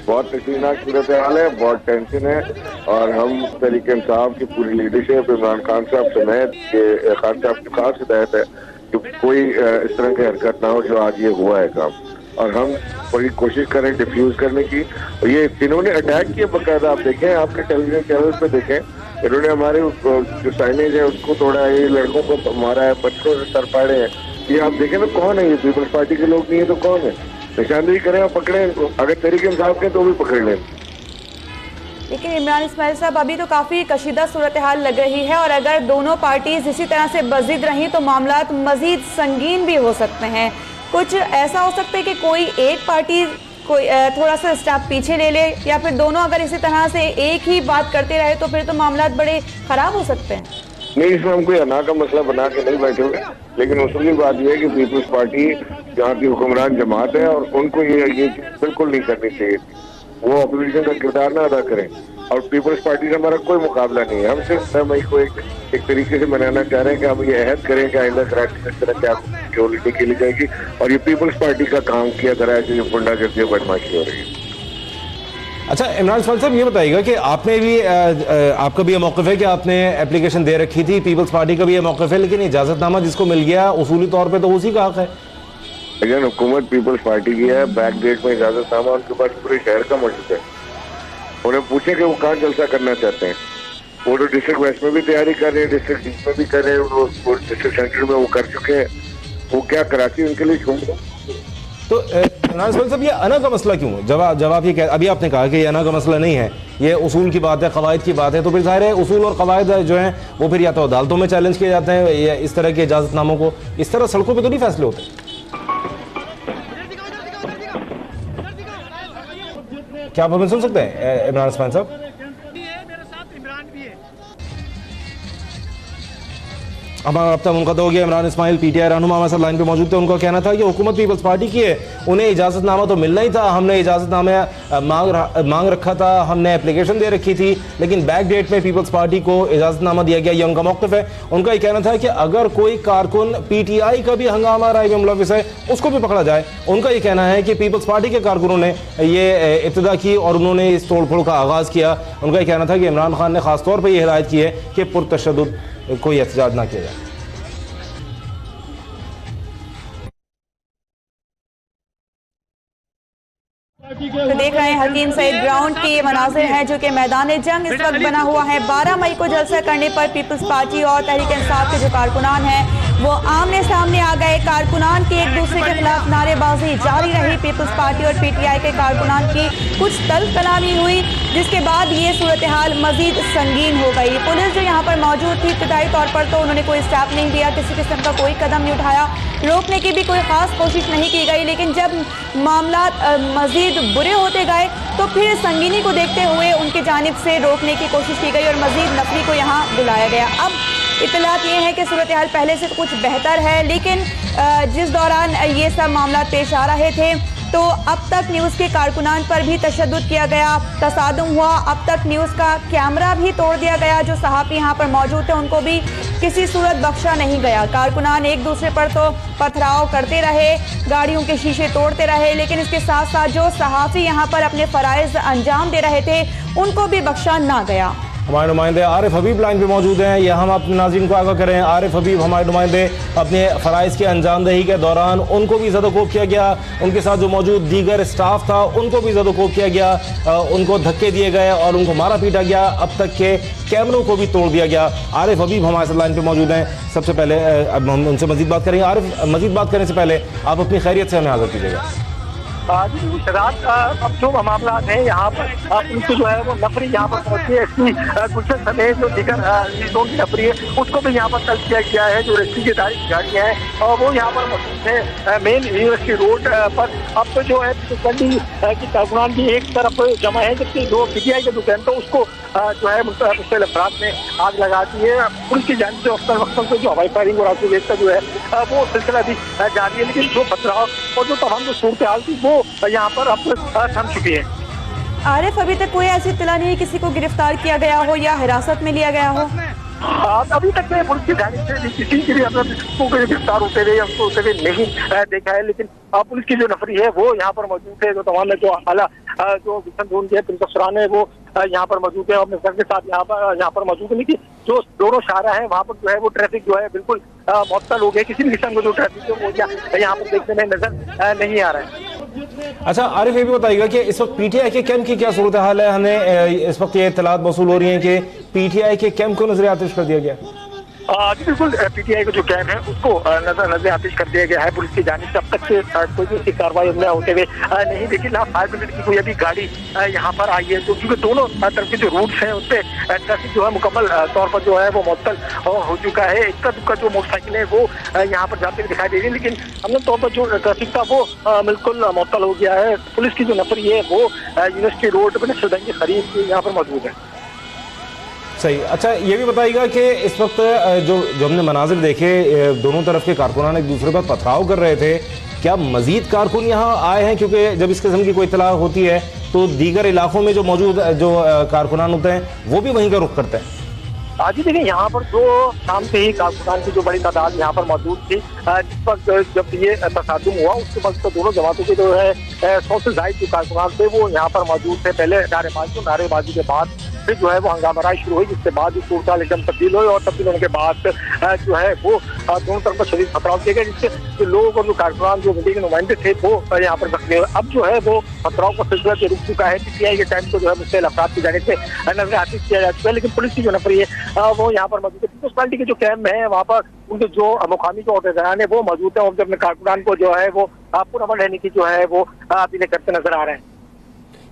बहुत तशवीरनाक सूरत हाल है, बहुत टेंशन है और हम तहरीक इंसाफ की पूरी लीडरशिप, इमरान खान साहब समेत, ये खान साहब की खास हिदायत है कि कोई इस तरह की हरकत ना हो जो आज ये हुआ है काम, और हम बड़ी कोशिश करें डिफ्यूज करने की। ये इन्होंने अटैक किया बाकायदा, आप देखें, आपके टेलीविजन चैनल पे देखें, इन्होंने हमारे जो साइनेज है उसको तोड़ा है, ये लड़कों को मारा है, बच्चों से सर फाड़े हैं। ये आप देखें ना, कौन है ये? पीपल्स पार्टी के लोग नहीं है तो कौन है? निशानदेही करें और पकड़े इनको, अगर तहरीक इंसाफ के तो भी पकड़ लें। लेकिन इमरान इस्माइल साहब, अभी तो काफ़ी कशीदा सूरत हाल लग रही है और अगर दोनों पार्टीज इसी तरह से बजिद रहीं तो मामला मजीद संगीन भी हो सकते हैं। कुछ ऐसा हो सकता है कि कोई एक पार्टी कोई थोड़ा सा स्टेप पीछे ले ले, या फिर दोनों अगर इसी तरह से एक ही बात करते रहे तो फिर तो मामला बड़े ख़राब हो सकते हैं। नहीं, इसमें हम कोई अना का मसला बना के नहीं बैठे हुए, लेकिन उसकी बात यह है कि पीपल्स पार्टी जहाँ की हुक्मरान जमात है और उनको ये बिल्कुल नहीं करनी चाहिए थी। वो अपोजिशन का किरदार ना अदा करें और पीपल्स पार्टी से हमारा कोई मुकाबला नहीं है। हम सिर्फ 9 मई को एक तरीके से मनाना चाह रहे हैं कि हम ये अहद करें कि आइंदा कराची में इस तरह क्या सिक्योरिटी के लिए जाएगी और ये पीपल्स पार्टी का काम किया जा रहा है कि ये गुंडागर्दी और बदमाशी हो रही है। अच्छा इमरान इस्माइल साहब, ये बताइएगा कि आपने भी आपका भी ये मौक़िफ़ है कि आपने एप्लीकेशन दे रखी थी, पीपल्स पार्टी का भी ये मौक़िफ़ है, लेकिन इजाज़तनामा जिसको मिल गया उसूली तौर पे तो उसी का हक है। लेकिन हुकूमत पीपल्स पार्टी की है, बैक डेट में इजाज़तनामा उनके पास पूरे शहर का मौजूद है। उन्हें पूछे कि वो कहाँ जलसा करना चाहते हैं। वो तो डिस्ट्रिक्ट वेस्ट में भी तैयारी कर रहे हैं, डिस्ट्रिक्ट ईस्ट में भी कर रहे हैं, वो डिस्ट्रिक्ट सेंटर में वो कर चुके हैं। वो क्या कराची उनके लिए छोड़ दो? तो इमरान इस्माइल साहब, ये अना का मसला क्यों है? जब आप ये अभी आपने कहा कि ये अना का मसला नहीं है, ये उसूल की बात है, कवायद की बात है, तो फिर जाहिर है उसूल और कवायद जो हैं वो फिर या तो अदालतों में चैलेंज किए जाते हैं या इस तरह के इजाज़तनामों को इस तरह सड़कों पर तो नहीं फैसले होते। क्या आप हमें सुन सकते हैं इमरान इस्माइल साहब? हमारा रब्ता मुनक़ता हो गया। इमरान इस्माइल पीटीआई रहनुमा हमारे साथ लाइन पे मौजूद थे। उनका कहना था कि हुकूमत पीपल्स पार्टी की है, उन्हें इजाज़तनामा तो मिलना ही था, हमने इजाज़तनामा मांग रखा था, हमने एप्लीकेशन दे रखी थी, लेकिन बैक डेट में पीपल्स पार्टी को इजाज़तनामा दिया गया। ये उनका मौक़िफ़ है। उनका ये कहना था कि अगर कोई कारकुन पीटीआई का भी हंगामा राय में मुलविस है उसको भी पकड़ा जाए। उनका ये कहना है कि पीपल्स पार्टी के कारकुनों ने ये इब्तिदा की और उन्होंने इस तोड़ फोड़ का आगाज़ किया। उनका ये कहना था कि इमरान खान ने ख़ास तौर पर यह हिदायत की है कि पुरतशद्दुद कोई एहतजाज ना किया जाए। तो देख रहे हैं हकीम सईद ग्राउंड के ये मनाजिर हैं जो कि मैदान जंग इस वक्त बना हुआ है। 12 मई को जलसा करने पर पीपल्स पार्टी और तहरीक इंसाफ के जो कारकुनान हैं वो आमने सामने आ गए। कारकुनान की एक दूसरे के खिलाफ नारेबाजी जारी रही। पीपल्स पार्टी और पीटीआई के कारकुनान की कुछ तल्ख कलामी हुई, जिसके बाद ये सूरत हाल मजीद संगीन हो गई। पुलिस जो यहाँ पर मौजूद थी इब्तिदाई तौर पर तो उन्होंने कोई स्टेप नहीं लिया, किसी किस्म का कोई कदम नहीं उठाया, रोकने की भी कोई खास कोशिश नहीं की गई। लेकिन जब मामला मजीद बुरे होते गए तो फिर संगीनी को देखते हुए उनकी जानिब से रोकने की कोशिश की गई और मजीद नफरी को यहाँ बुलाया गया। अब इत्तलात ये है कि सूरत हाल पहले से कुछ बेहतर है, लेकिन जिस दौरान ये सब मामला पेश आ रहे थे तो अब तक न्यूज़ के कारकुनान पर भी तशद्दुद किया गया, तसादुम हुआ। अब तक न्यूज़ का कैमरा भी तोड़ दिया गया। जो सहाफ़ी यहाँ पर मौजूद थे उनको भी किसी सूरत बख्शा नहीं गया। कारकुनान एक दूसरे पर तो पथराव करते रहे, गाड़ियों के शीशे तोड़ते रहे, लेकिन इसके साथ साथ जो सहाफ़ी यहाँ पर अपने फ़राइज़ अंजाम दे रहे थे उनको भी बख्शा ना गया। हमारे नुमाइंदे आरिफ हबीब लाइन पे मौजूद हैं, या हम अपने नाज़रीन को आगाह करें। आरिफ हबीब हमारे नुमाइंदे, अपने फ़राइज़ की अंजामदही के दौरान उनको भी ज़दोकोब किया गया, उनके साथ जो मौजूद दीगर स्टाफ था उनको भी ज़दोकोब किया गया, उनको धक्के दिए गए और उनको मारा पीटा गया, अब तक के कैमरों को भी तोड़ दिया गया। आरिफ हबीब हमारे साथ लाइन पर मौजूद हैं। सबसे पहले अब हम उनसे मज़ीद बात करेंगे। आरिफ, मज़ीद बात करने से पहले आप अपनी खैरियत से हमें आगाह कीजिएगा। रात अब जो मामला है यहाँ पर पुलिस जो है वो नफरी यहाँ पर पहुंची है। इसकी गुलशन समेत जो दिगर जोन की नफरी है उसको भी यहाँ पर तलब किया गया है। जो रेस्क्यू की गाड़ियाँ हैं और वो यहाँ पर मौजूद है मेन यूनिवर्सिटी रोड पर। अब तो जो है गंदी की कारकुनान की एक तरफ जमा है, जबकि जो PTI का जो कैंप है उसको जो है मुख्तलिफ अफराद ने आग लगा दी है। पुलिस की जानिब से वक्तन से जो हवाई फायरिंग और आर्टिलरी का जो है वो सिलसिला भी जारी है, लेकिन जो पथराव और जो तमाम जो सूरत हाल थी वो यहाँ पर अब थम चुकी है। आरिफ, अभी तक कोई ऐसी इत्तला नहीं है किसी को गिरफ्तार किया गया हो या हिरासत में लिया गया हो? अभी तक मैं पुलिस की जानिब से किसी के भी गिरफ्तार होते हुए या उसको होते हुए नहीं देखा है, लेकिन पुलिस की जो नफरी है वो यहाँ पर मौजूद है। जो तमाम जो आला जो गुलशन जोन के पुलिस अफसरान है वो यहाँ पर मौजूद है और अपने सर के साथ यहाँ पर मौजूद है। लेकिन जो दोनों शाहरा है वहाँ पर जो है वो ट्रैफिक जो है बिल्कुल मुअत्तल हो गया। किसी भी किस्म का जो ट्रैफिक है वो यहाँ पर देखने में नजर नहीं आ रहा है। अच्छा आरिफ, ये भी बताइएगा कि इस वक्त PTI के कैंप की क्या सूरत हाल है? हमें इस वक्त ये इत्तलात मौसूल हो रही हैं कि PTI के कैंप को नजर आतिश कर दिया गया। जी बिल्कुल, PTI का जो कैंप है उसको नजर आतिश कर दिया गया है पुलिस की जानिब से। अब तक कोई भी उसकी कार्रवाई होते हुए नहीं देखी। फायर ब्रिगेड की कोई अभी गाड़ी यहाँ पर आई है, तो क्योंकि दोनों तरफ के जो रूट्स हैं उससे ट्रैफिक जो है मुकम्मल तौर पर जो है वो मुअत्तल हो चुका है। इक्का दुक्का जो मोटरसाइकिल है वो यहाँ पर जाते हुए दिखाई दे रही है, लेकिन अमल तौर पर जो ट्रैफिक था वो बिल्कुल मुअत्तल हो गया है। पुलिस की जो नफरी है वो यूनिवर्सिटी रोड पर नक्शबंदी के करीब यहाँ पर मौजूद है। सही। अच्छा ये भी बताइएगा कि इस वक्त जो हमने मनाजिर देखे, दोनों तरफ के कारकुनान एक दूसरे पर पथराव कर रहे थे, क्या मजीद कारकुन यहाँ आए हैं? क्योंकि जब इस किस्म की कोई इत्तला होती है तो दीगर इलाकों में जो मौजूद जो कारकुनान होते हैं वो भी वहीं का रुख करते हैं। जी देखिए, यहाँ पर जो शाम से ही कारकुनान की जो बड़ी तादाद यहाँ पर मौजूद थी। जिस वक्त जब ये तसादुम हुआ उसके वक्त तो दोनों जमातों के जो है 100 से ज़ायद जो कारकुनान थे वो यहाँ पर मौजूद थे। पहले नारेबाजी के बाद फिर जो है वो हंगामाराई शुरू हुई, जिसके बाद जो सूरत एकदम तब्दील हुई और तब्दील होने के बाद जो है वो दोनों तरफ पर शदीद पथराव किए गए, जिससे जो लोग और जो कारकुनान जो मीडिया के नुमाइंदे थे वो यहाँ पर जख्मी हुए। अब जो है वो पथराव का सिलसिला जो रुक चुका है। PTI के टाइम को जो है मुख्तलिफ अफराद की जानिब से नजर आतिश किया जा चुका है, लेकिन पुलिस की जो नफरी है वो यहाँ पर मौजूद है। पीपल्स पार्टी के जो कैंप है वहाँ पर उनके जो मुकामी जो अहदेदारान है वो मौजूद है और अपने कारकुनान को जो है वो पुरअमन रहने की जो है वो अपीलें करते नजर आ रहे हैं।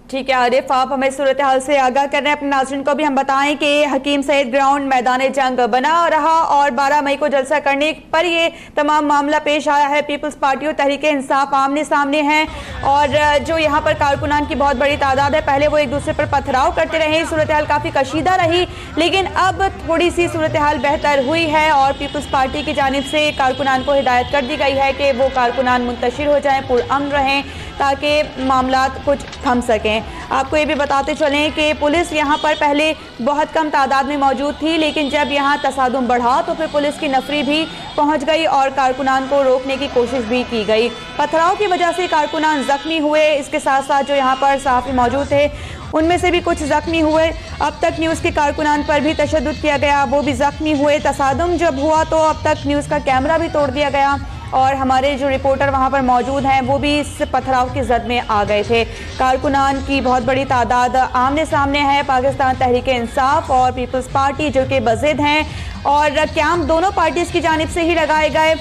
ठीक है आरिफ, आप हमें सूरत हाल से आगाह कर रहे हैं। अपने नाज़रीन को भी हम बताएं कि हकीम सईद ग्राउंड मैदान जंग बना रहा और 12 मई को जलसा करने पर ये तमाम मामला पेश आया है। पीपल्स पार्टी और तहरीक इंसाफ आमने सामने हैं और जो यहाँ पर कारकुनान की बहुत बड़ी तादाद है। पहले वो एक दूसरे पर पथराव करते रहे, सूरत हाल काफ़ी कशीदा रही, लेकिन अब थोड़ी सी सूरत हाल बेहतर हुई है और पीपल्स पार्टी की जानिब से कारकुनान को हिदायत कर दी गई है कि वो कारकुनान मुंतशिर हो जाएँ, पुरअमन रहें, ताकि मामला कुछ थम सकें। आपको ये भी बताते चलें कि पुलिस यहाँ पर पहले बहुत कम तादाद में मौजूद थी, लेकिन जब यहाँ तसादुम बढ़ा तो फिर पुलिस की नफरी भी पहुँच गई और कारकुनान को रोकने की कोशिश भी की गई। पथराव की वजह से कारकुनान जख्मी हुए, इसके साथ साथ जो यहाँ पर सहाफ़ी मौजूद थे उनमें से भी कुछ जख्मी हुए। अब तक न्यूज़ के कारकुनान पर भी तशद्दुद किया गया, वो भी जख्मी हुए। तसादुम जब हुआ तो अब तक न्यूज़ का कैमरा भी तोड़ दिया गया और हमारे जो रिपोर्टर वहाँ पर मौजूद हैं वो भी इस पथराव की जद में आ गए थे। कारकुनान की बहुत बड़ी तादाद आमने सामने है। पाकिस्तान तहरीक इंसाफ और पीपल्स पार्टी जो कि बज़िद हैं और कैंप दोनों पार्टीज़ की जानिब से ही लगाए गए।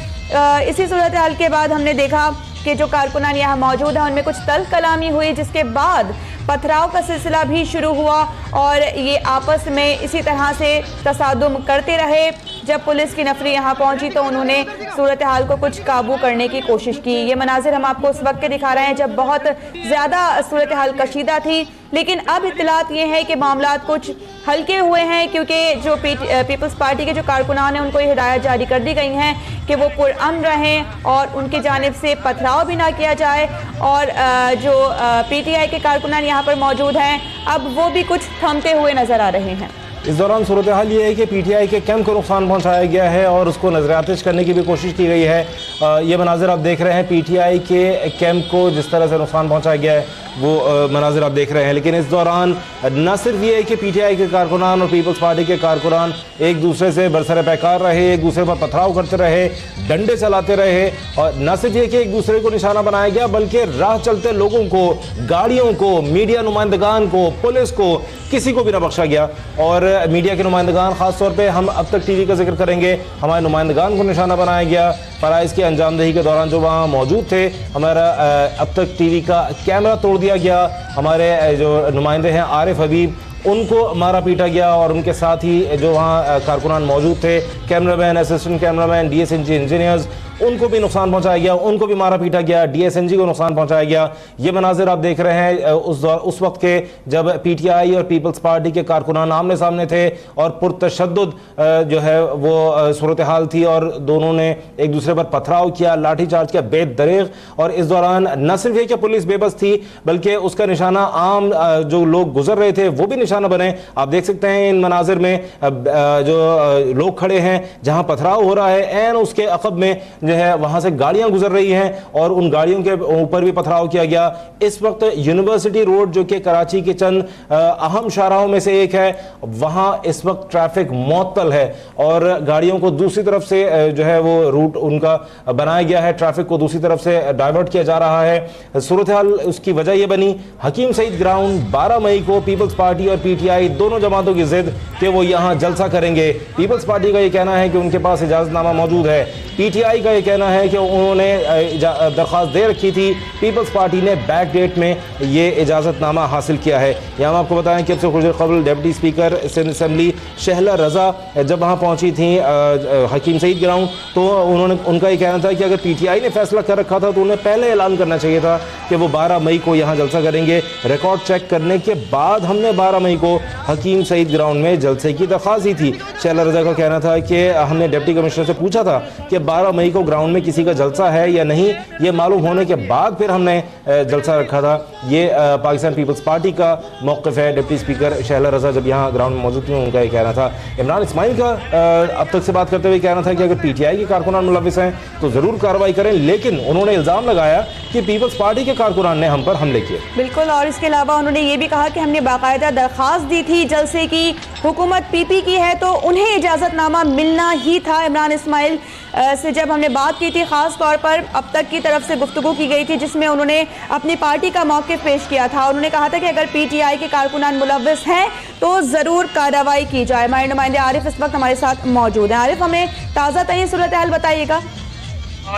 इसी सूरत हाल के बाद हमने देखा कि जो कारकुनान यहाँ मौजूद हैं उनमें कुछ तल्ख कलामी हुई, जिसके बाद पथराव का सिलसिला भी शुरू हुआ और ये आपस में इसी तरह से तसादुम करते रहे। जब पुलिस की नफरी यहाँ पहुँची तो उन्होंने सूरत हाल को कुछ काबू करने की कोशिश की। ये मनाजिर हम आपको उस वक्त के दिखा रहे हैं जब बहुत ज़्यादा सूरत हाल कशीदा थी, लेकिन अब इत्तलात ये है कि मामला कुछ हल्के हुए हैं, क्योंकि जो पीपल्स पार्टी के जो कारकुनान हैं उनको ये हिदायत जारी कर दी गई हैं कि वो पुरअमन रहें और उनकी जानिब से पथराव भी ना किया जाए। और जो PTI के कारकुनान यहाँ पर मौजूद हैं अब वो भी कुछ थमते हुए नज़र आ रहे हैं। इस दौरान सूरत हाल ये है कि PTI के कैंप को नुकसान पहुंचाया गया है और उसको नज़र-ए-आतिश करने की भी कोशिश की गई है। ये मनाज़िर आप देख रहे हैं, PTI के कैंप को जिस तरह से नुकसान पहुंचाया गया है वो मनाजिर आप देख रहे हैं। लेकिन इस दौरान न सिर्फ ये है कि पीटीआई के कारकुनान और पीपल्स पार्टी के कारकुनान एक दूसरे से बरसरे पैकार रहे, एक दूसरे पर पथराव करते रहे, डंडे चलाते रहे, और न सिर्फ ये कि एक दूसरे को निशाना बनाया गया बल्कि राह चलते लोगों को, गाड़ियों को, मीडिया नुमाइंदगान को, पुलिस को, किसी को भी ना बख्शा गया। और मीडिया के नुमाइंदगान, खासतौर पे हम अब तक टीवी का जिक्र करेंगे, हमारे नुमाइंदगान को निशाना बनाया गया फराइज की अंजामदही के दौरान जो वहाँ मौजूद थे। हमारा अब तक टीवी का कैमरा तोड़ दिया गया, हमारे जो नुमाइंदे हैं आरिफ हबीब उनको मारा पीटा गया, और उनके साथ ही जो वहाँ कारकुनान मौजूद थे, cameraman, assistant cameraman, DSNG engineers, उनको भी नुकसान पहुंचाया गया, उनको भी मारा पीटा गया, डीएसएनजी को नुकसान पहुंचाया गया। ये मनाजिर आप देख रहे हैं उस वक्त के जब पीटीआई और पीपल्स पार्टी के कारकुनान आमने सामने थे और पुरतशद्दुद जो है वो सूरत हाल थी, और दोनों ने एक दूसरे पर पथराव किया, लाठीचार्ज किया बेदरेग। और इस दौरान न सिर्फ ये कि पुलिस बेबस थी बल्कि उसका निशाना आम जो लोग गुजर रहे थे वो भी निशाना बने। आप देख सकते हैं इन मनाजिर में जो लोग खड़े हैं जहां पथराव हो रहा है, एन उसके अकब में जो है वहां से गाड़ियां गुजर रही हैं और उन गाड़ियों के ऊपर भी पथराव किया गया। इस वक्त यूनिवर्सिटी रोड जो कि कराची के चंद अहम शाहराहों में से एक है, वहां इस वक्त ट्रैफिक मुअत्तल है और गाड़ियों को दूसरी तरफ से जो है वो रूट उनका बनाया गया है, ट्रैफिक को दूसरी तरफ से डाइवर्ट किया जा रहा है। सूरत हाल उसकी वजह यह बनी हकीम सईद ग्राउंड 12 मई को पीपल्स पार्टी और पीटीआई दोनों जमातों की जिद कि वो यहां जलसा करेंगे। पीपल्स पार्टी का यह कहना है कि उनके पास इजाजतनामा मौजूद है, पीटीआई का यह कहना है कि उन्होंने दरख्वास्त दे रखी थी, पीपल्स पार्टी ने बैक डेट में ये इजाजतनामा हासिल किया है। यहाँ हम आपको बताएं कि अब से कुछ देर कबल deputy speaker Sindh assembly Shahla Raza जब वहाँ पहुँची थी हकीम सईद ग्राउंड, तो उनका ये कहना था कि अगर पीटीआई ने फैसला कर रखा था तो उन्हें पहले ऐलान करना चाहिए था कि वो 12 मई को यहाँ जलसा करेंगे। रिकॉर्ड चेक करने के बाद हमने 12 मई को हकीम सईद ग्राउंड में जलसे की दरख्वास्त दी थी। शहला रजा का कहना था कि हमने डिप्टी कमिश्नर से पूछा था कि 12 मई को ग्राउंड में किसी का जलसा है या नहीं, ये मालूम होने के बाद फिर हमने जलसा रखा था। ये पाकिस्तान पीपल्स पार्टी का मौक़िफ़ है। डिप्टी स्पीकर शहला रजा जब यहाँ ग्राउंड में मौजूद थी उनका ये कहना था। इमरान इस्माइल का अब तक से बात करते हुए कहना था कि अगर पीटीआई के कारकुनान मुलविस हैं तो ज़रूर कार्रवाई करें, लेकिन उन्होंने इल्ज़ाम लगाया कि पीपल्स पार्टी के कारकुनान ने हम पर हमले किए। बिल्कुल, और इसके अलावा उन्होंने ये भी कहा कि हमने बाकायदा दरख्वास्त दी थी जलसे की, हुकूमत पीपी की है तो उन्हें इजाज़तनामा मिलना ही था। इमरान इस्माइल से जब हमने बात की थी ख़ास तौर पर अब तक की तरफ से गुफ्तगू की गई थी जिसमें उन्होंने अपनी पार्टी का मौक़िफ़ पेश किया था। उन्होंने कहा था कि अगर पीटीआई के कारकुनान मुलविस हैं तो ज़रूर कार्रवाई की जाए। हमारे नुमाइंदे आरिफ इस वक्त हमारे साथ मौजूद हैं। आरिफ, हमें ताज़ा तरीन सूरत हाल बताइएगा।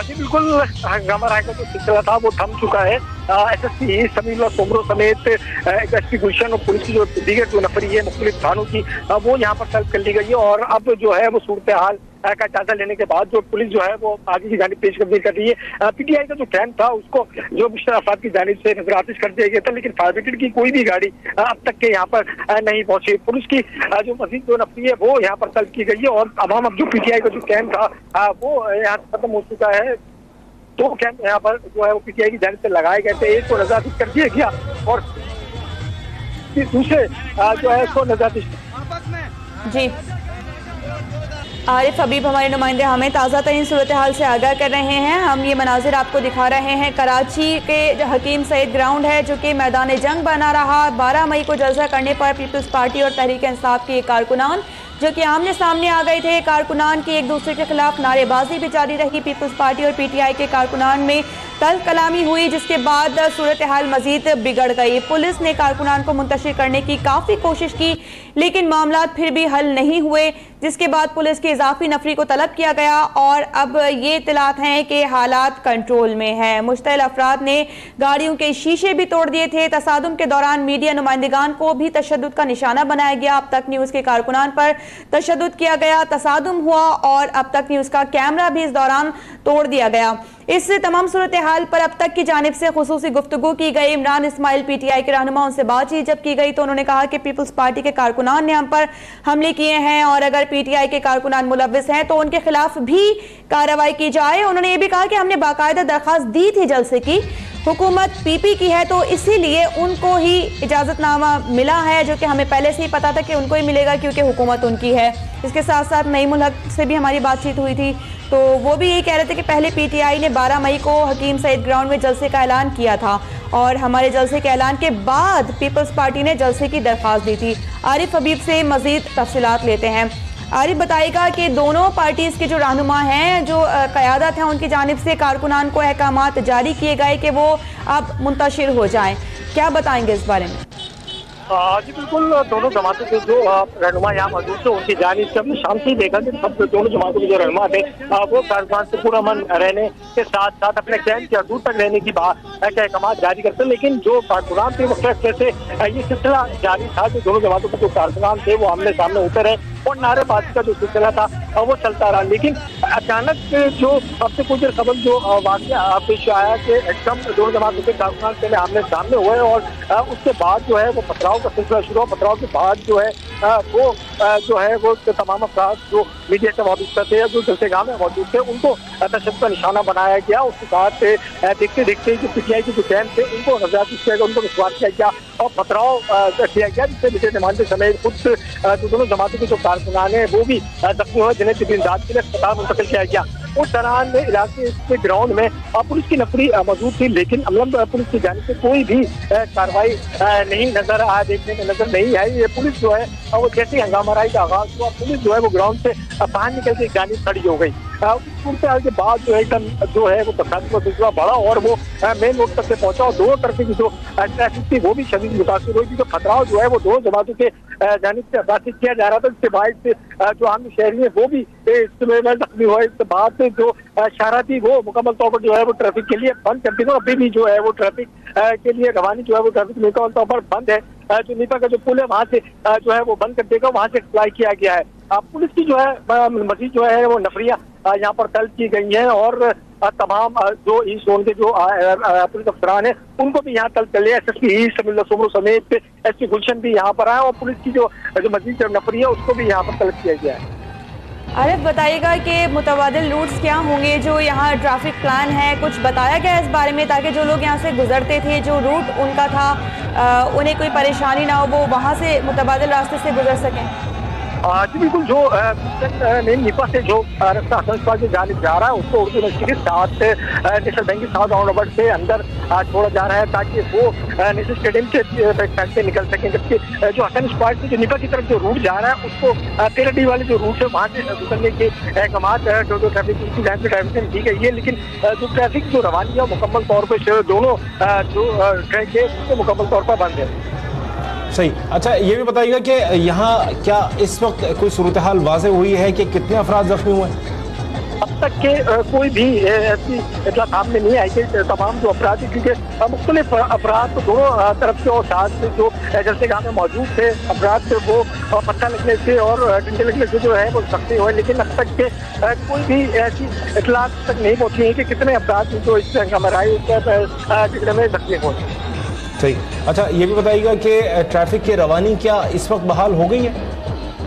जी बिल्कुल, हंगामा का जो सिलसिला था वो थम चुका है। एसएसपी समीउल्लाह सोमरो समेत एसपी गुलशन और पुलिस की जो दीगर जो नफरी है मुख्तलिफ थानों की वो यहाँ पर तलब कर ली गई है। और अब जो है वो सूरत हाल का जायजा लेने के बाद जो पुलिस जो है वो आगे की जानिब पेशकदमी कर रही है। पीटीआई का जो कैंप था उसको जो मुश्तबा अफराद की जानिब से नजरआतिश कर दिया गया था, लेकिन फायर ब्रिगेड की कोई भी गाड़ी अब तक के यहाँ पर नहीं पहुंची। पुलिस की जो मजीद जो नफरी है वो यहाँ पर तलब की गई है और अब जो पीटीआई का जो कैंप था वो यहाँ खत्म हो चुका है। 2 कैंप यहाँ पर जो है वो पीटीआई की जानिब से लगाए गए थे, एक को नजरआतिश कर दिया गया और दूसरे जो है उसको नजरआतिश। जी आरिफ हबीब हमारे नुमाइंदे हमें ताज़ा तरीन सूरत हाल से आगाह कर रहे हैं। हम ये मनाजिर आपको दिखा रहे हैं कराची के जो हकीम सईद ग्राउंड है जो कि मैदान जंग बना रहा। 12 मई को जलसा करने पर पीपल्स पार्टी और तहरीक इंसाफ के कारकुनान जो कि आमने सामने आ गए थे, कारकुनान की एक दूसरे के खिलाफ नारेबाजी भी जारी रही। पीपल्स पार्टी और पीटीआई के कारकुनान में तल्ख कलामी हुई जिसके बाद सूरत हाल मजीद बिगड़ गई। पुलिस ने कारकुनान को मुंतशिर करने की काफ़ी कोशिश की लेकिन मामला फिर भी हल नहीं हुए, जिसके बाद पुलिस की इजाफी नफरी को तलब किया गया और अब ये इत्तलात हैं कि हालात कंट्रोल में हैं। मुश्तइल अफराद ने गाड़ियों के शीशे भी तोड़ दिए थे। तसादुम के दौरान मीडिया नुमाइंदगान को भी तशद्दुद का निशाना बनाया गया। अब तक न्यूज़ के कारकुनान पर तशद्दुद किया गया, तसादुम हुआ और अब तक न्यूज़ का कैमरा भी इस दौरान तोड़ दिया गया। इस तमाम सूरत हाल पर अब तक की जानिब से खुसूसी गुफ्तगू की गई। इमरान इस्माइल पीटीआई के रहनुमा उनसे बातचीत जब की गई तो उन्होंने कहा कि पीपल्स पार्टी के कारकुनान ने हम पर हमले किए हैं और अगर पीटीआई के कारकुनान मुलविस हैं तो उनके खिलाफ भी कार्रवाई की जाए। उन्होंने ये भी कहा कि हमने बाकायदा दरख्वास्त दी थी जलसे की, हुकूमत पीपी की है तो इसीलिए उनको ही इजाज़तनामा मिला है, जो कि हमें पहले से ही पता था कि उनको ही मिलेगा क्योंकि हुकूमत उनकी है। इसके साथ साथ नईमुल हक से भी हमारी बातचीत हुई थी तो वो भी यही कह रहे थे कि पहले पीटीआई ने 12 मई को हकीम सईद ग्राउंड में जलसे का ऐलान किया था और हमारे जलसे के ऐलान के बाद पीपल्स पार्टी ने जलसे की दरख्वास्त दी थी। आरिफ हबीब से मजीद तफसीलात लेते हैं। आरिफ बताएगा कि दोनों पार्टीज के जो रहनुमा हैं, जो क़यादत हैं, उनकी जानिब से कारकुनान को अहकामात जारी किए गए कि वो अब मुंतशिर हो जाएं। क्या बताएंगे इस बारे में? जी बिल्कुल, दोनों जमातों के जो रहनुमा यहाँ मौजूद थे उनकी जानिब से हमने शाम से ही देखा कि सब दोनों जमातों के जो रहनुमा थे वो कारकुनान से पूरा मन रहने के साथ साथ अपने कैंप के हदूद तक रहने की अहकाम जारी करते, लेकिन जो कारकुनान थे वो कैसे ये सिलसिला जारी था कि दोनों जमातों के जो कारकुनान थे वो आमने सामने उतरे और नारेबाजी का जो सिलसिला था वो चलता रहा। लेकिन अचानक जो अब से कुछ देर कबल जो वाकया पेश आया कि एकदम दोनों जमातों के कारकुनान पहले आमने सामने हुए और उसके बाद जो है वो पथराव का सिलसिला शुरू हुआ। पथराव के बाद जो है वो तमाम अफराद जो मीडिया से मौजूद थे, जो जलसेगाह में मौजूद थे, उनको तशद्दुद का निशाना बनाया गया। उसके साथ देखते देखते जो पीटीआई के जो कैंप थे उनको नजरअंदाज किया गया, उनको विश्वास किया गया और पथराव किया गया, जिससे विजय नुमाइंदे समेत कुछ जो दोनों जमातों के जो कारकुनान है वो भी जख्मी हुए, जिन्हें तबीयत इमदाद के लिए अस्पताल मुंतकिल किया गया। उस दौरान में इलाके के ग्राउंड में पुलिस की नफरी मौजूद थी, लेकिन अमला पुलिस की जानिब से कोई भी कार्रवाई नहीं नजर आया, देखने में नजर नहीं आई। ये पुलिस जो है वो जैसे हंगामाराई का आगाज हुआ, पुलिस जो है वो ग्राउंड से बाहर निकल के जानिब खड़ी हो गई। उसके बाद जो है एकदम जो है वो तफात का सिलसिला बढ़ा और वो मेन रोड तक से पहुंचा और दोनों तरफ की जो ट्रैफिक थी वो भी शदीद मुतासिर हुई, क्योंकि खतराव जो है वो दोनों जमातों के जानिब से आगाज किया जा रहा था, जिसके बाद जो आम शहरी है वो भी इसमें जख्मी हुए। इसके बाद जो शाहरा थी वो मुकम्मल तौर पर जो है वो ट्रैफिक के लिए बंद कर दी थी। अभी भी जो है वो ट्रैफिक के लिए रवानी जो है वो ट्रैफिक मुकम्मल तौर पर बंद है। जो नीपा का जो पुल है वहाँ से जो है वो बंद कर देगा, वहाँ से अप्लाई किया गया है। पुलिस की जो है मजीद जो है वो नफरियाँ यहाँ पर तलब की गई हैं और तमाम जो ईस्ट जोन के जो पुलिस अफसरान है उनको भी यहाँ तलब कर लिया। SSP ईस्ट सुमरो समेत SP गुलशन भी यहाँ पर आए और पुलिस की जो मजीद नफरी है उसको भी यहाँ पर तलब किया गया है। आरिफ बताइएगा कि मुतबादिल रूट्स क्या होंगे, जो यहाँ ट्रैफिक प्लान है, कुछ बताया गया इस बारे में, ताकि जो लोग यहाँ से गुजरते थे, जो रूट उनका था, उन्हें कोई परेशानी ना हो, वो वहाँ से मुतबादिल रास्ते से गुजर सकें? जी बिल्कुल, जो मेन नीपा से जो रास्ता हसन से जानिब जा रहा है उसको उर्दू यूनिवर्सिटी के साथ नेशनल बैंक के साथ राउंड से अंदर छोड़ा जा रहा है, ताकि वो नेशनल स्टेडियम के साइड से निकल सकें। जबकि जो हसन स्क्वाड से जो नीपा की तरफ जो रूट जा रहा है उसको 13D वाले जो रूट है वहाँ से गुजरने के अहकाम जो ट्रैफिक की जानिब से ट्रैफिक दी गई है, लेकिन जो ट्रैफिक जो रवानी है मुकम्मल तौर पर दोनों जो ट्रैक है उसको मुकम्मल तौर पर बंद है। सही। अच्छा, ये भी बताइएगा कि यहाँ क्या इस वक्त कोई सूरत हाल वाज़ेह हुई है कि कितने अफराद जख्मी हुए हैं? अब तक के कोई भी ऐसी इतना सामने नहीं आई कि तमाम जो अपराधी, क्योंकि मुख्तलिफ अपराध तो दोनों तरफ से और साथ जो जलसेगाह में मौजूद थे अफराद से वो पत्थर लगने से और डंडे लगने से जो है वो जख्मी हुए, लेकिन अब तक के कोई भी ऐसी इतला तक नहीं पहुंची है कि कितने अपराध जो इस हंगामाराई झगड़े में जख्मी हुए। सही। अच्छा, ये भी बताइएगा कि ट्रैफिक की रवानी क्या इस वक्त बहाल हो गई है?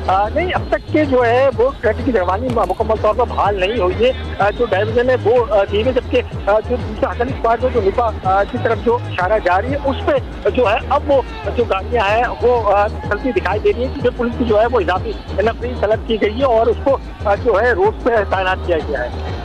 नहीं, अब तक के जो है वो ट्रैफिक की रवानी मुकम्मल तौर पर बहाल नहीं हुई है। जो डाइवर्जन है वो धीरे, जबकि जो दूसरा हसन स्क्वाड जो निपा की तरफ जो इशारा जारी है उस पर जो है अब वो जो गाड़ियाँ हैं वो चलती दिखाई दे रही है, क्योंकि पुलिस की जो है वो इजाफी नफरी तलब की गई है और उसको जो है रोड पर तैनात किया गया है।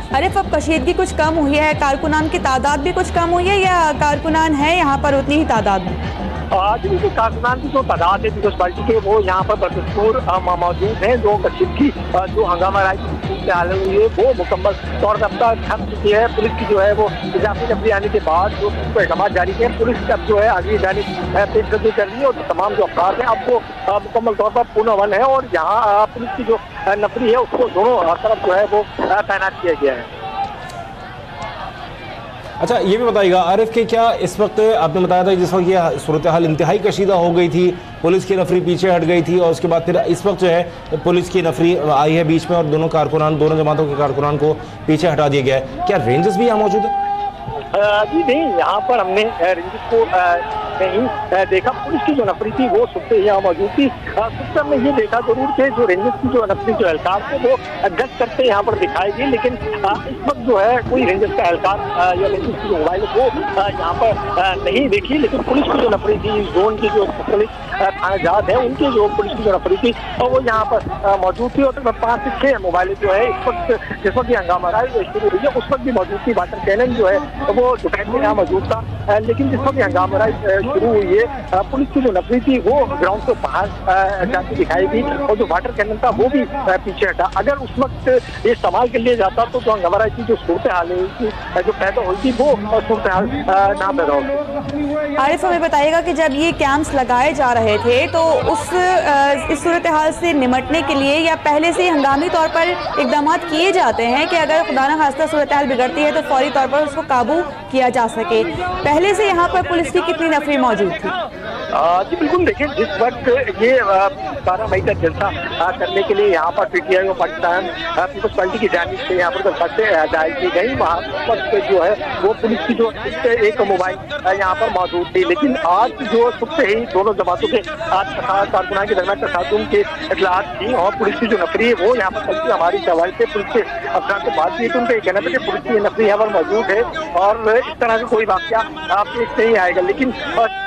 आरिफ, अब कशीदगी कुछ कम हुई है, कारकुनान की तादाद भी कुछ कम हुई है या कारकुनान है यहाँ पर उतनी ही तादाद में? आज भी कारकुनान की जो तादाद है पीपल्स पार्टी के वो यहाँ पर बदस्तूर मौजूद हैं। जो कशीदगी जो हंगामाराई की हालत हुई है वो मुकम्मल तौर पर थम चुकी है। पुलिस की जो है वो इजाफी नफरी आने के बाद जो अहकाम जारी किए, पुलिस अब जो है आगे जानी पेशकदमी कर रही है और तमाम जो अफराद हैं अब वो मुकम्मल तौर पर पूर्ण वन है और यहाँ पुलिस की जो नफरी है उसको दोनों तरफ जो है वो तैनात किया गया है। अच्छा, ये भी बताइएगा आरिफ कि क्या इस वक्त आपने बताया था जिस वक्त ये सूरत हाल इंतहाई कशीदा हो गई थी, पुलिस की नफरी पीछे हट गई थी और उसके बाद फिर इस वक्त जो है पुलिस की नफरी आई है बीच में और दोनों जमातों के कारकुनान को पीछे हटा दिया गया है, क्या रेंजर्स भी यहाँ मौजूद है? जी नहीं, यहाँ पर हमने रेंजर्स को नहीं देखा। पुलिस की जो नफरी थी वो सुबह यहाँ मौजूद थी। सुबह में ये देखा जरूर थे जो रेंजर्स की जो नफरी जो एहलकार थे वो गश्त करते यहाँ पर दिखाई दी, लेकिन इस वक्त जो है कोई रेंजर्स का एहलकार या रेंजर्स की जो मोबाइल वो यहाँ पर नहीं देखी। लेकिन पुलिस की जो नफरी थी, जोन की जो थानेदार हैं, उनके जो पुलिस की जो नफरी थी और वो यहाँ पर मौजूद थी। और 5 से 6 मोबाइल जो है इस वक्त जिस वक्त ये हंगामा शुरू हुई है उस वक्त भी मौजूद थी। वाटर कैनन जो है वो दोपहर में यहाँ मौजूद था, लेकिन जिस वक्त ये हंगामा शुरू हुई है पुलिस की जो नफरी थी वो ग्राउंड से बाहर जाती दिखाई दी और जो वाटर कैनन था वो भी पीछे हटा। अगर उस वक्त ये इस्तेमाल कर लिया जाता तो जो हंगामा की जो सूरत हाल है जो पैदा हुई थी वो सूरत हाल ना पैदा होगी। आरिफ, हमें बताइएगा कि जब ये कैंप्स लगाए जा रहे थे तो इस सूरत हाल से निमटने के लिए या पहले से हंगामी तौर पर इकदाम किए जाते हैं कि अगर खुदा न खास्ता सूरत हाल बिगड़ती है तो फौरी तौर पर उसको काबू किया जा सके, पहले से यहाँ पर पुलिस की कितनी नफरी मौजूद थी? जी बिल्कुल, देखिए जिस वक्त ये 12 मई का जलसा करने के लिए यहाँ पर पीटीआई और पाकिस्तान पीपल्स पार्टी की जानिब से यहाँ पर दरखास्तें दायर की गई, वहाँ पर जो है वो पुलिस की जो एक मोबाइल यहाँ पर मौजूद थी। लेकिन आज जो सुबह से ही दोनों जमातों के कारकुनान के दरमियान तसादुम के इतलात थी और पुलिस की जो नफरी है वो यहाँ पर चलती। हमारी सवाल से पुलिस के अफसरान से बात की तो उनका कहना था कि पुलिस की नफरी यहाँ पर मौजूद है और इस तरह का कोई वाकया पेश नहीं आएगा। लेकिन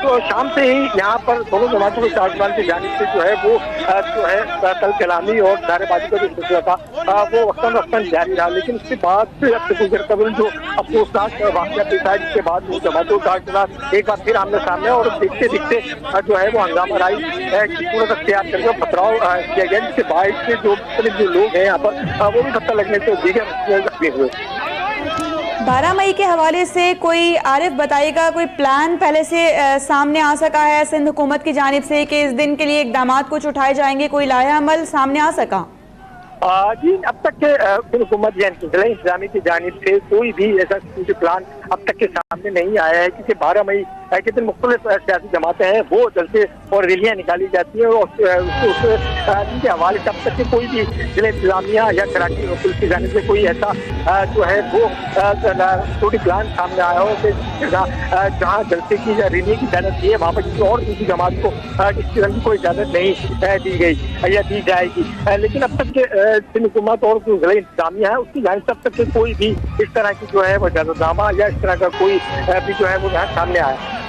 तो शाम से ही यहाँ पर दोनों जमातों के कारकुनान की जानिब से जो है वो जो है कल कलामी और नारेबाजी का जो सिलसिला था वो वक्तन जारी रहा। लेकिन उसके बाद से अब से गुजर कबल जो अफसोसनाक वाकया पेश आया जिसके बाद वो जमातों के कारकुनान एक बार फिर आमने सामने और देखते देखते जो है वो हंगामा राई की सूरत अख्तियार करके पथराव किया गया, जिसके बाद से जो लोग हैं यहाँ पर वो भी पत्ता लगने से दीगर जख्मी हुए। 12 मई के हवाले से कोई आरिफ बताइएगा, कोई प्लान पहले से सामने आ सका है सिंध हुकूमत की जानिब से कि इस दिन के लिए इकदाम कुछ उठाए जाएंगे, कोई लाया अमल सामने आ सका? जी अब तक के सिंध हुकूमत या इंतजामी की जानिब से कोई भी ऐसा प्लान अब तक के सामने नहीं आया है, क्योंकि 12 मई के दिन मुख्तलिफ सियासी जमातें हैं वो जलसे और रैलियाँ निकाली जाती हैं और उनके हवाले से अब तक के कोई भी जिला इंतजामिया या कराची पुलिस की जानिब से कोई ऐसा जो है वो छोटी प्लान सामने आया हो कि जहाँ जलसे की या रैली की इजाज़त दी है वहाँ पर किसी और दूसरी जमात को इस किस्म की कोई इजाज़त नहीं दी गई या दी जाएगी। लेकिन अब तक के सिंध हुकूमत और जो जिला इंतजामिया है उसकी जानिब से अब तक के कोई भी इस तरह की जो है वो इजाज़तनामा या इस तरह का कोई भी जो है वो यहाँ सामने आया।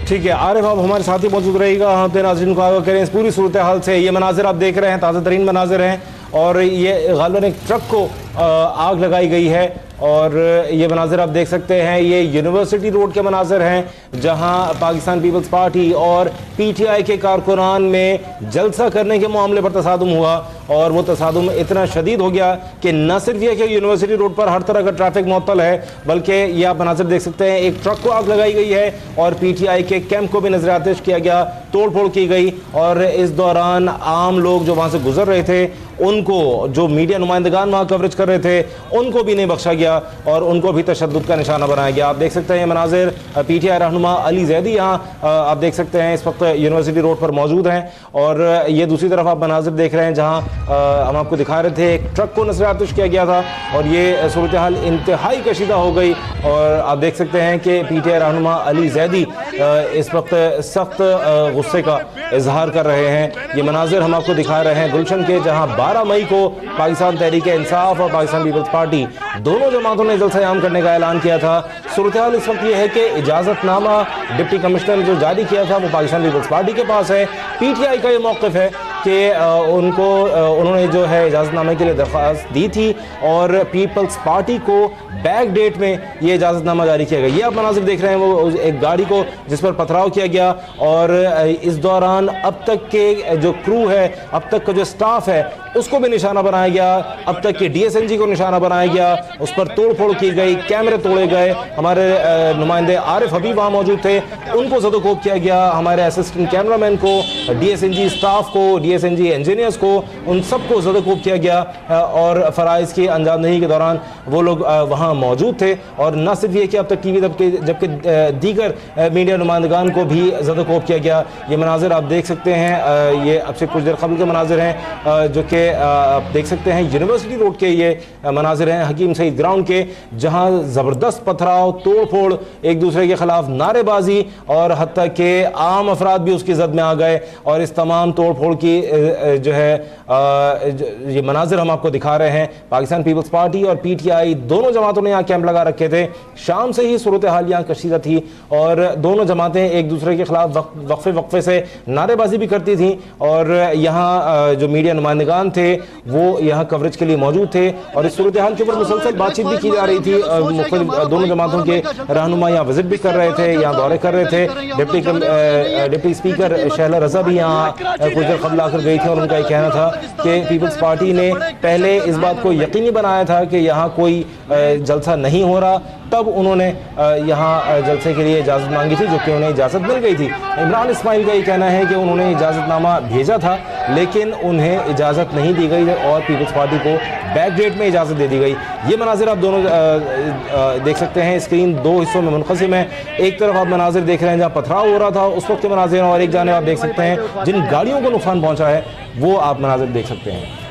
ठीक है आरिफ, आप हमारे साथ ही मौजूद रहेगा, हम अपने नाज़रीन को आगाह करें इस पूरी सूरत हाल से। ये मनाजिर आप देख रहे हैं ताज़ा तरीन मनाजिर हैं और ये गालिबन एक ट्रक को आग लगाई गई है और ये मनाजिर आप देख सकते हैं, ये यूनिवर्सिटी रोड के मनाजिर हैं जहां पाकिस्तान पीपल्स पार्टी और पीटीआई के कारकुनान में जलसा करने के मामले पर तसादुम हुआ और वो तसादुम इतना शदीद हो गया कि न सिर्फ ये कि यूनिवर्सिटी रोड पर हर तरह का ट्रैफिक मुअत्तल है, बल्कि ये आप मनाजिर देख सकते हैं, एक ट्रक को आग लगाई गई है और पीटीआई के कैंप को भी नजर आतिश किया गया, तोड़ फोड़ की गई और इस दौरान आम लोग जो वहाँ से गुजर रहे थे उनको, जो मीडिया नुमाइंदगान वहाँ कवरेज कर रहे थे, उनको भी नहीं बख्शा गया और उनको भी तशद्दुद का निशाना बनाया गया। आप देख सकते हैं ये मनाजिर पीटीआई रहनुमा अली जैदी यहाँ आप देख सकते हैं इस वक्त यूनिवर्सिटी रोड पर मौजूद हैं और ये दूसरी तरफ आप मनाजिर देख रहे हैं जहाँ हम आपको दिखा रहे थे एक ट्रक को नजर आतिश किया गया था और ये सूरत हाल इंतहाई कशीदा हो गई और आप देख सकते हैं कि पीटीआई रहनुमा अली जैदी इस वक्त सख्त गुस्से का इजहार कर रहे हैं। ये मनाजिर हम आपको दिखा रहे हैं गुलशन के, जहाँ 12 मई को पाकिस्तान तहरीक इंसाफ और पाकिस्तान पीपल्स पार्टी दोनों जमातों ने जलसा-ए-आम करने का ऐलान किया था। सूरत हाल इस वक्त यह है कि इजाज़तनामा डिप्टी कमिश्नर ने जो जारी किया था वो पाकिस्तान पीपल्स पार्टी के पास है। पीटीआई का ये मौक़िफ़ है कि उन्होंने जो है इजाज़तनामे के लिए दरख्वास्त दी थी और पीपल्स पार्टी को बैक डेट में ये इजाज़तनामा जारी किया गया। ये आप मनाज़िर देख रहे हैं वो एक गाड़ी को जिस पर पथराव किया गया और इस दौरान अब तक के जो क्रू है, अब तक का जो स्टाफ है उसको भी निशाना बनाया गया, अब तक के डीएसएनजी को निशाना बनाया गया, उस पर तोड़ फोड़ की गई, कैमरे तोड़े गए। हमारे नुमाइंदे आरिफ हबीब वहाँ मौजूद थे, उनको ज़दोकोब किया गया, हमारे असिस्टेंट कैमरामैन को, डीएसएनजी स्टाफ को, डीएसएनजी इंजीनियर्स को, उन सबको ज़दोकोब किया गया और फ़राइज़ की अंजामदही के दौरान वो लोग वहाँ मौजूद थे। और न सिर्फ ये कि अब तक टीवी जबकि दीगर मीडिया नुमाइंदगान को भी ज़दोकोब किया गया। ये मनाजिर आप देख सकते हैं, ये अब से कुछ देर कबल के मनाजिर हैं जो कि आप देख सकते हैं यूनिवर्सिटी रोड के ये मनाजिर हैं हकीम सईद ग्राउंड के, जहां ज़बरदस्त पथराव, तोड़ फोड़, एक दूसरे के खिलाफ नारेबाजी और हत्ता के आम अफराद भी उसकी जद में आ गए। और इस तमाम तोड़ फोड़ की जो है ये मनाजिर हम आपको दिखा रहे हैं। पाकिस्तान पीपल्स पार्टी और PTI दोनों जमातों ने यहाँ कैंप लगा रखे थे। शाम से ही सूरत हाल यहाँ कशीदा थी और दोनों जमातें एक दूसरे के खिलाफ वक्फे से नारेबाजी भी करती थी। और यहाँ जो मीडिया नुमाइंदगान थे वो यहाँ कवरेज के लिए मौजूद थे और इस सूरत हाल के ऊपर मुसलसल बातचीत भी की जा रही थी। मुख्तलिफ दोनों जमातों के रहनुमा यहाँ विजिट भी कर रहे थे, यहाँ दौरे कर रहे थे। डिप्टी स्पीकर शहला रजा भी यहाँ कुछ देर कबल आकर गई थी और उनका ये कहना था कि पीपल्स पार्टी ने पहले इस बात को यकीनी बनाया था कि यहाँ कोई जलसा नहीं हो रहा, तब उन्होंने यहाँ जलसे के लिए इजाज़त मांगी थी, जो कि उन्हें इजाज़त मिल गई थी। इमरान इस्माइल का ये कहना है कि उन्होंने इजाज़तनामा भेजा था लेकिन उन्हें इजाज़त नहीं दी गई और पीपल्स पार्टी को बैक डेट में इजाज़त दे दी गई। ये मनाजिर आप दोनों देख सकते हैं, स्क्रीन दो हिस्सों में मुनक़सिम है। एक तरफ आप मनाजिर देख रहे हैं जहाँ पथराव हो रहा था उस वक्त के मनाजिर, और एक जाने आप देख सकते हैं जिन गाड़ियों को नुकसान पहुँचा है वो आप मनाजिर देख सकते हैं।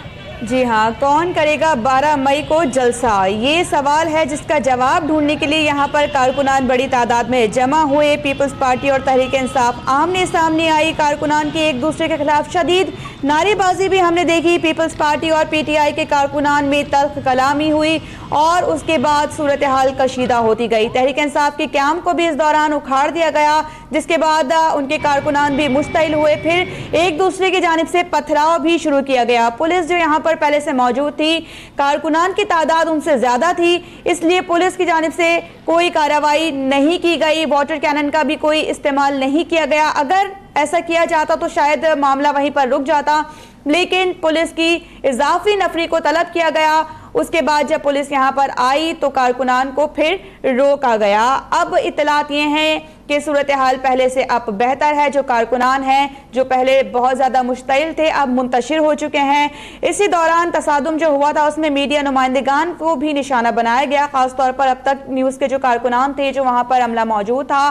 जी हाँ, कौन करेगा 12 मई को जलसा, ये सवाल है जिसका जवाब ढूंढने के लिए यहाँ पर कारकुनान बड़ी तादाद में जमा हुए। पीपल्स पार्टी और तहरीक इंसाफ आमने सामने आई। कारकुनान की एक दूसरे के खिलाफ शदीद नारेबाजी भी हमने देखी। पीपल्स पार्टी और PTI के कारकुनान में तल्ख कलामी हुई और उसके बाद सूरत हाल कशीदा होती गई। तहरीक इंसाफ के कैंप को भी इस दौरान उखाड़ दिया गया, जिसके बाद उनके कारकुनान भी मुश्तइल हुए। फिर एक दूसरे की जानिब से पथराव भी शुरू किया गया। पुलिस जो यहाँ पर पहले से मौजूद थी, कारकुनान की तादाद उनसे ज्यादा थी, इसलिए पुलिस की जानिब से कोई कार्रवाई नहीं की गई। वाटर कैनन का भी कोई इस्तेमाल नहीं किया गया। अगर ऐसा किया जाता तो शायद मामला वहीं पर रुक जाता, लेकिन पुलिस की इजाफी नफरी को तलब किया गया। उसके बाद जब पुलिस यहाँ पर आई तो कारकुनान को फिर रोका गया। अब इतलात ये हैं कि सूरत हाल पहले से अब बेहतर है। जो कारकुनान हैं जो पहले बहुत ज़्यादा मुश्तइल थे अब मुंतशिर हो चुके हैं। इसी दौरान तसादुम जो हुआ था उसमें मीडिया नुमाइंदगान को भी निशाना बनाया गया। ख़ासतौर पर अब तक न्यूज़ के जो कारकुनान थे जो वहाँ पर अमला मौजूद था,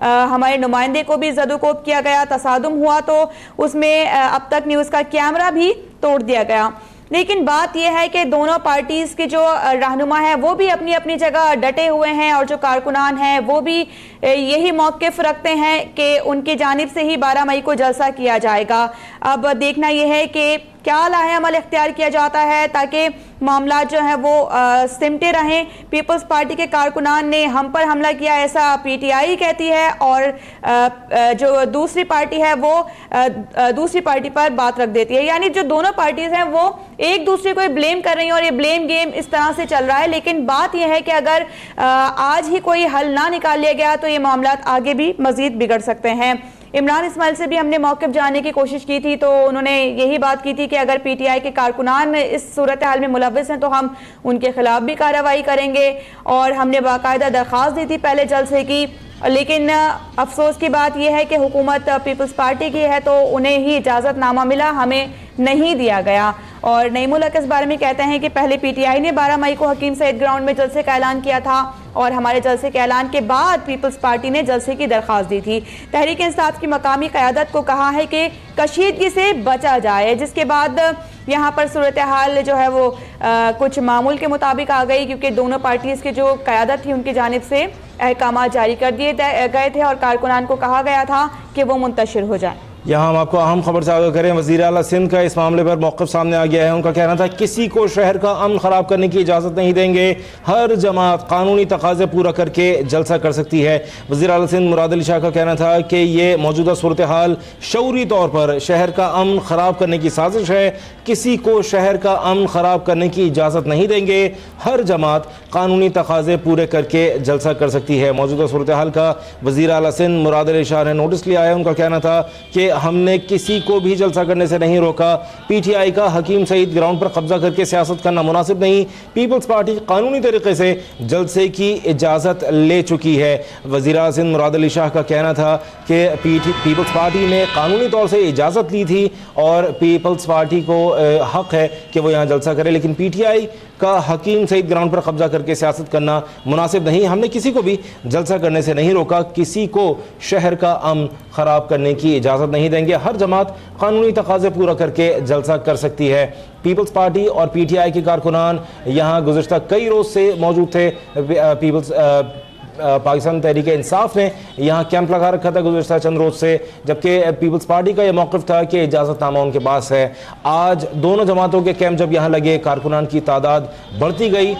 हमारे नुमाइंदे को भी ज़दोकोब किया गया। तसादुम हुआ तो उसमें अब तक न्यूज़ का कैमरा भी तोड़ दिया गया। लेकिन बात यह है कि दोनों पार्टीज़ के जो रहनुमा है वो भी अपनी अपनी जगह डटे हुए हैं और जो कारकुनान हैं वो भी यही मौक़िफ़ रखते हैं कि उनकी जानिब से ही 12 मई को जलसा किया जाएगा। अब देखना यह है कि क्या लाहेअमल इख्तियार किया जाता है ताकि मामला जो है वो सिमटे रहें। पीपल्स पार्टी के कारकुनान ने हम पर हमला किया ऐसा PTI कहती है और जो दूसरी पार्टी है वो दूसरी पार्टी पर बात रख देती है। यानी जो दोनों पार्टीज हैं वो एक दूसरे को ब्लेम कर रही हैं और ये ब्लेम गेम इस तरह से चल रहा है। लेकिन बात यह है कि अगर आज ही कोई हल ना निकाल लिया गया तो ये मामला आगे भी मजीद बिगड़ सकते हैं। इमरान इस्माइल से भी हमने मौक़िफ़ जानने की कोशिश की थी तो उन्होंने यही बात की थी कि अगर PTI के कारकुनान इस सूरत हाल में मुलव्विस हैं तो हम उनके खिलाफ भी कार्रवाई करेंगे और हमने बाकायदा दरख्वास्त दी थी पहले जलसे की। लेकिन अफसोस की बात यह है कि हुकूमत पीपल्स पार्टी की है तो उन्हें ही इजाज़तनामा मिला, हमें नहीं दिया गया। और नई मुल्क इस बारे में कहते हैं कि पहले PTI ने 12 मई को हकीम सईद ग्राउंड में जलसे का ऐलान किया था और हमारे जलसे के ऐलान के बाद पीपल्स पार्टी ने जलसे की दरख्वास्त दी थी। तहरीक इंसाफ की मकामी क़यादत को कहा है कि कशीदगी से बचा जाए, जिसके बाद यहाँ पर सूरत हाल जो है वो कुछ मामूल के मुताबिक आ गई, क्योंकि दोनों पार्टीज़ की जो क़यादत थी उनकी जानिब से अहकाम जारी कर दिए गए थे और कारकुनान को कहा गया था कि वो मुंतशिर हो जाए। यहाँ हम आपको अहम खबर से आगाह करें। वज़ीर आला सिंध का इस मामले पर मौक़िफ़ सामने आ गया है। उनका कहना था किसी को शहर का अमन ख़राब करने की इजाज़त नहीं देंगे, हर जमात कानूनी तकाज़े पूरा करके जलसा कर सकती है। वज़ीर आला सिंध मुराद अली शाह का कहना था कि ये मौजूदा सूरत हाल शऊरी तौर पर शहर का अमन ख़राब करने की साजिश है, किसी को शहर का अमन ख़राब करने की इजाज़त नहीं देंगे, हर जमात कानूनी तकाज़े पूरे करके जलसा कर सकती है। मौजूदा सूरत हाल का वज़ीर आला सिंध मुराद अली शाह ने नोटिस लिया है। उनका कहना था कि हमने किसी को भी जलसा करने से नहीं रोका। PTI का हकीम सईद ग्राउंड पर कब्जा करके सियासत करना मुनासिब नहीं। पीपल्स पार्टी कानूनी तरीके से जलसे की इजाज़त ले चुकी है। वज़ीर आला सिंध मुराद अली शाह का कहना था कि पीपल्स पार्टी ने कानूनी तौर से इजाज़त ली थी और पीपल्स पार्टी को हक है कि वो यहाँ जलसा करे, लेकिन PTI का हकीम सईद ग्राउंड पर कब्जा करके सियासत करना मुनासिब नहीं। हमने किसी को भी जलसा करने से नहीं रोका, किसी को शहर का अमन खराब करने की इजाज़त नहीं देंगे। हर जमात कानूनी तकाजे पूरा करके जलसा कर सकती है। पीपल्स पार्टी और PTI के कारकुनान यहाँ गुज़िश्ता कई रोज़ से मौजूद थे। पाकिस्तान तहरीक इंसाफ ने यहाँ कैंप लगा रखा था गुज़िश्ता चंद रोज़ से, जबकि पीपल्स पार्टी का यह मौक़िफ़ था कि इजाज़तनामा उनके पास है। आज दोनों जमातों के कैंप जब यहाँ लगे, कारकुनान की तादाद बढ़ती गई,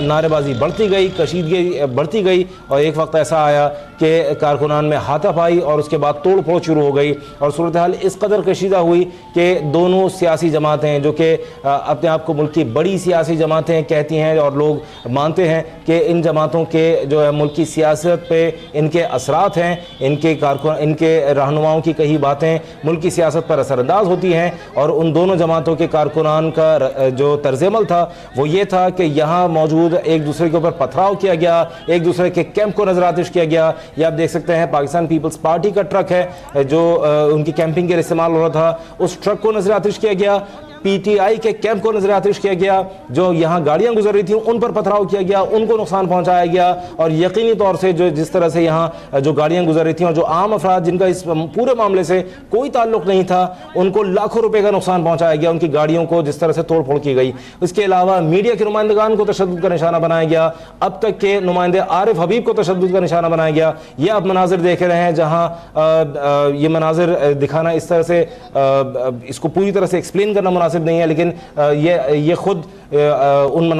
नारेबाजी बढ़ती गई, कशीदगी बढ़ती गई और एक वक्त ऐसा आया कि कारकुनान में हाथापाई और उसके बाद तोड़ फोड़ शुरू हो गई और सूरत हाल इस कदर कशीदा हुई कि दोनों सियासी जमातें, जो कि अपने आप को मुल्क की बड़ी सियासी जमातें कहती हैं और लोग मानते हैं कि इन जमातों के जो है मुल्क की सियासत पे इनके असरात हैं, इनके रहनुमाओं की कही बातें मुल्क की सियासत पर असरअंदाज होती हैं। और उन दोनों जमातों के कारकुनान का जो तर्ज़-ए-अमल था वो ये था कि यहाँ मौजूद एक दूसरे के ऊपर पथराव किया गया, एक दूसरे के कैंप को नजर आतिश किया गया। ये आप देख सकते हैं पाकिस्तान पीपल्स पार्टी का ट्रक है जो उनकी कैंपिंग के लिए इस्तेमाल हो रहा था, उस ट्रक को नजर आतिश किया गया। PTI के कैंप को नजर आतिश किया गया, जो यहाँ गाड़ियां गुजर रही थी उन पर पथराव किया गया, उनको नुकसान पहुंचाया गया। और यकीनी तौर से जो जिस तरह से यहाँ जो गाड़ियां गुजर रही थी और जो आम अफराद जिनका इस पूरे मामले से कोई ताल्लुक नहीं था, उनको लाखों रुपए का नुकसान पहुंचाया गया, उनकी गाड़ियों को जिस तरह से तोड़ फोड़ की गई। इसके अलावा मीडिया के नुमाइंदगान को तशद्दुद का निशाना बनाया गया, अब तक के नुमाइंदे आरिफ हबीब को तशद्दुद का निशाना बनाया गया। ये आप मनाजिर देख रहे हैं जहाँ ये मनाजिर दिखाना इस तरह से इसको पूरी तरह से एक्सप्लेन करना मुनासिब नहीं है, लेकिन ये खुद उन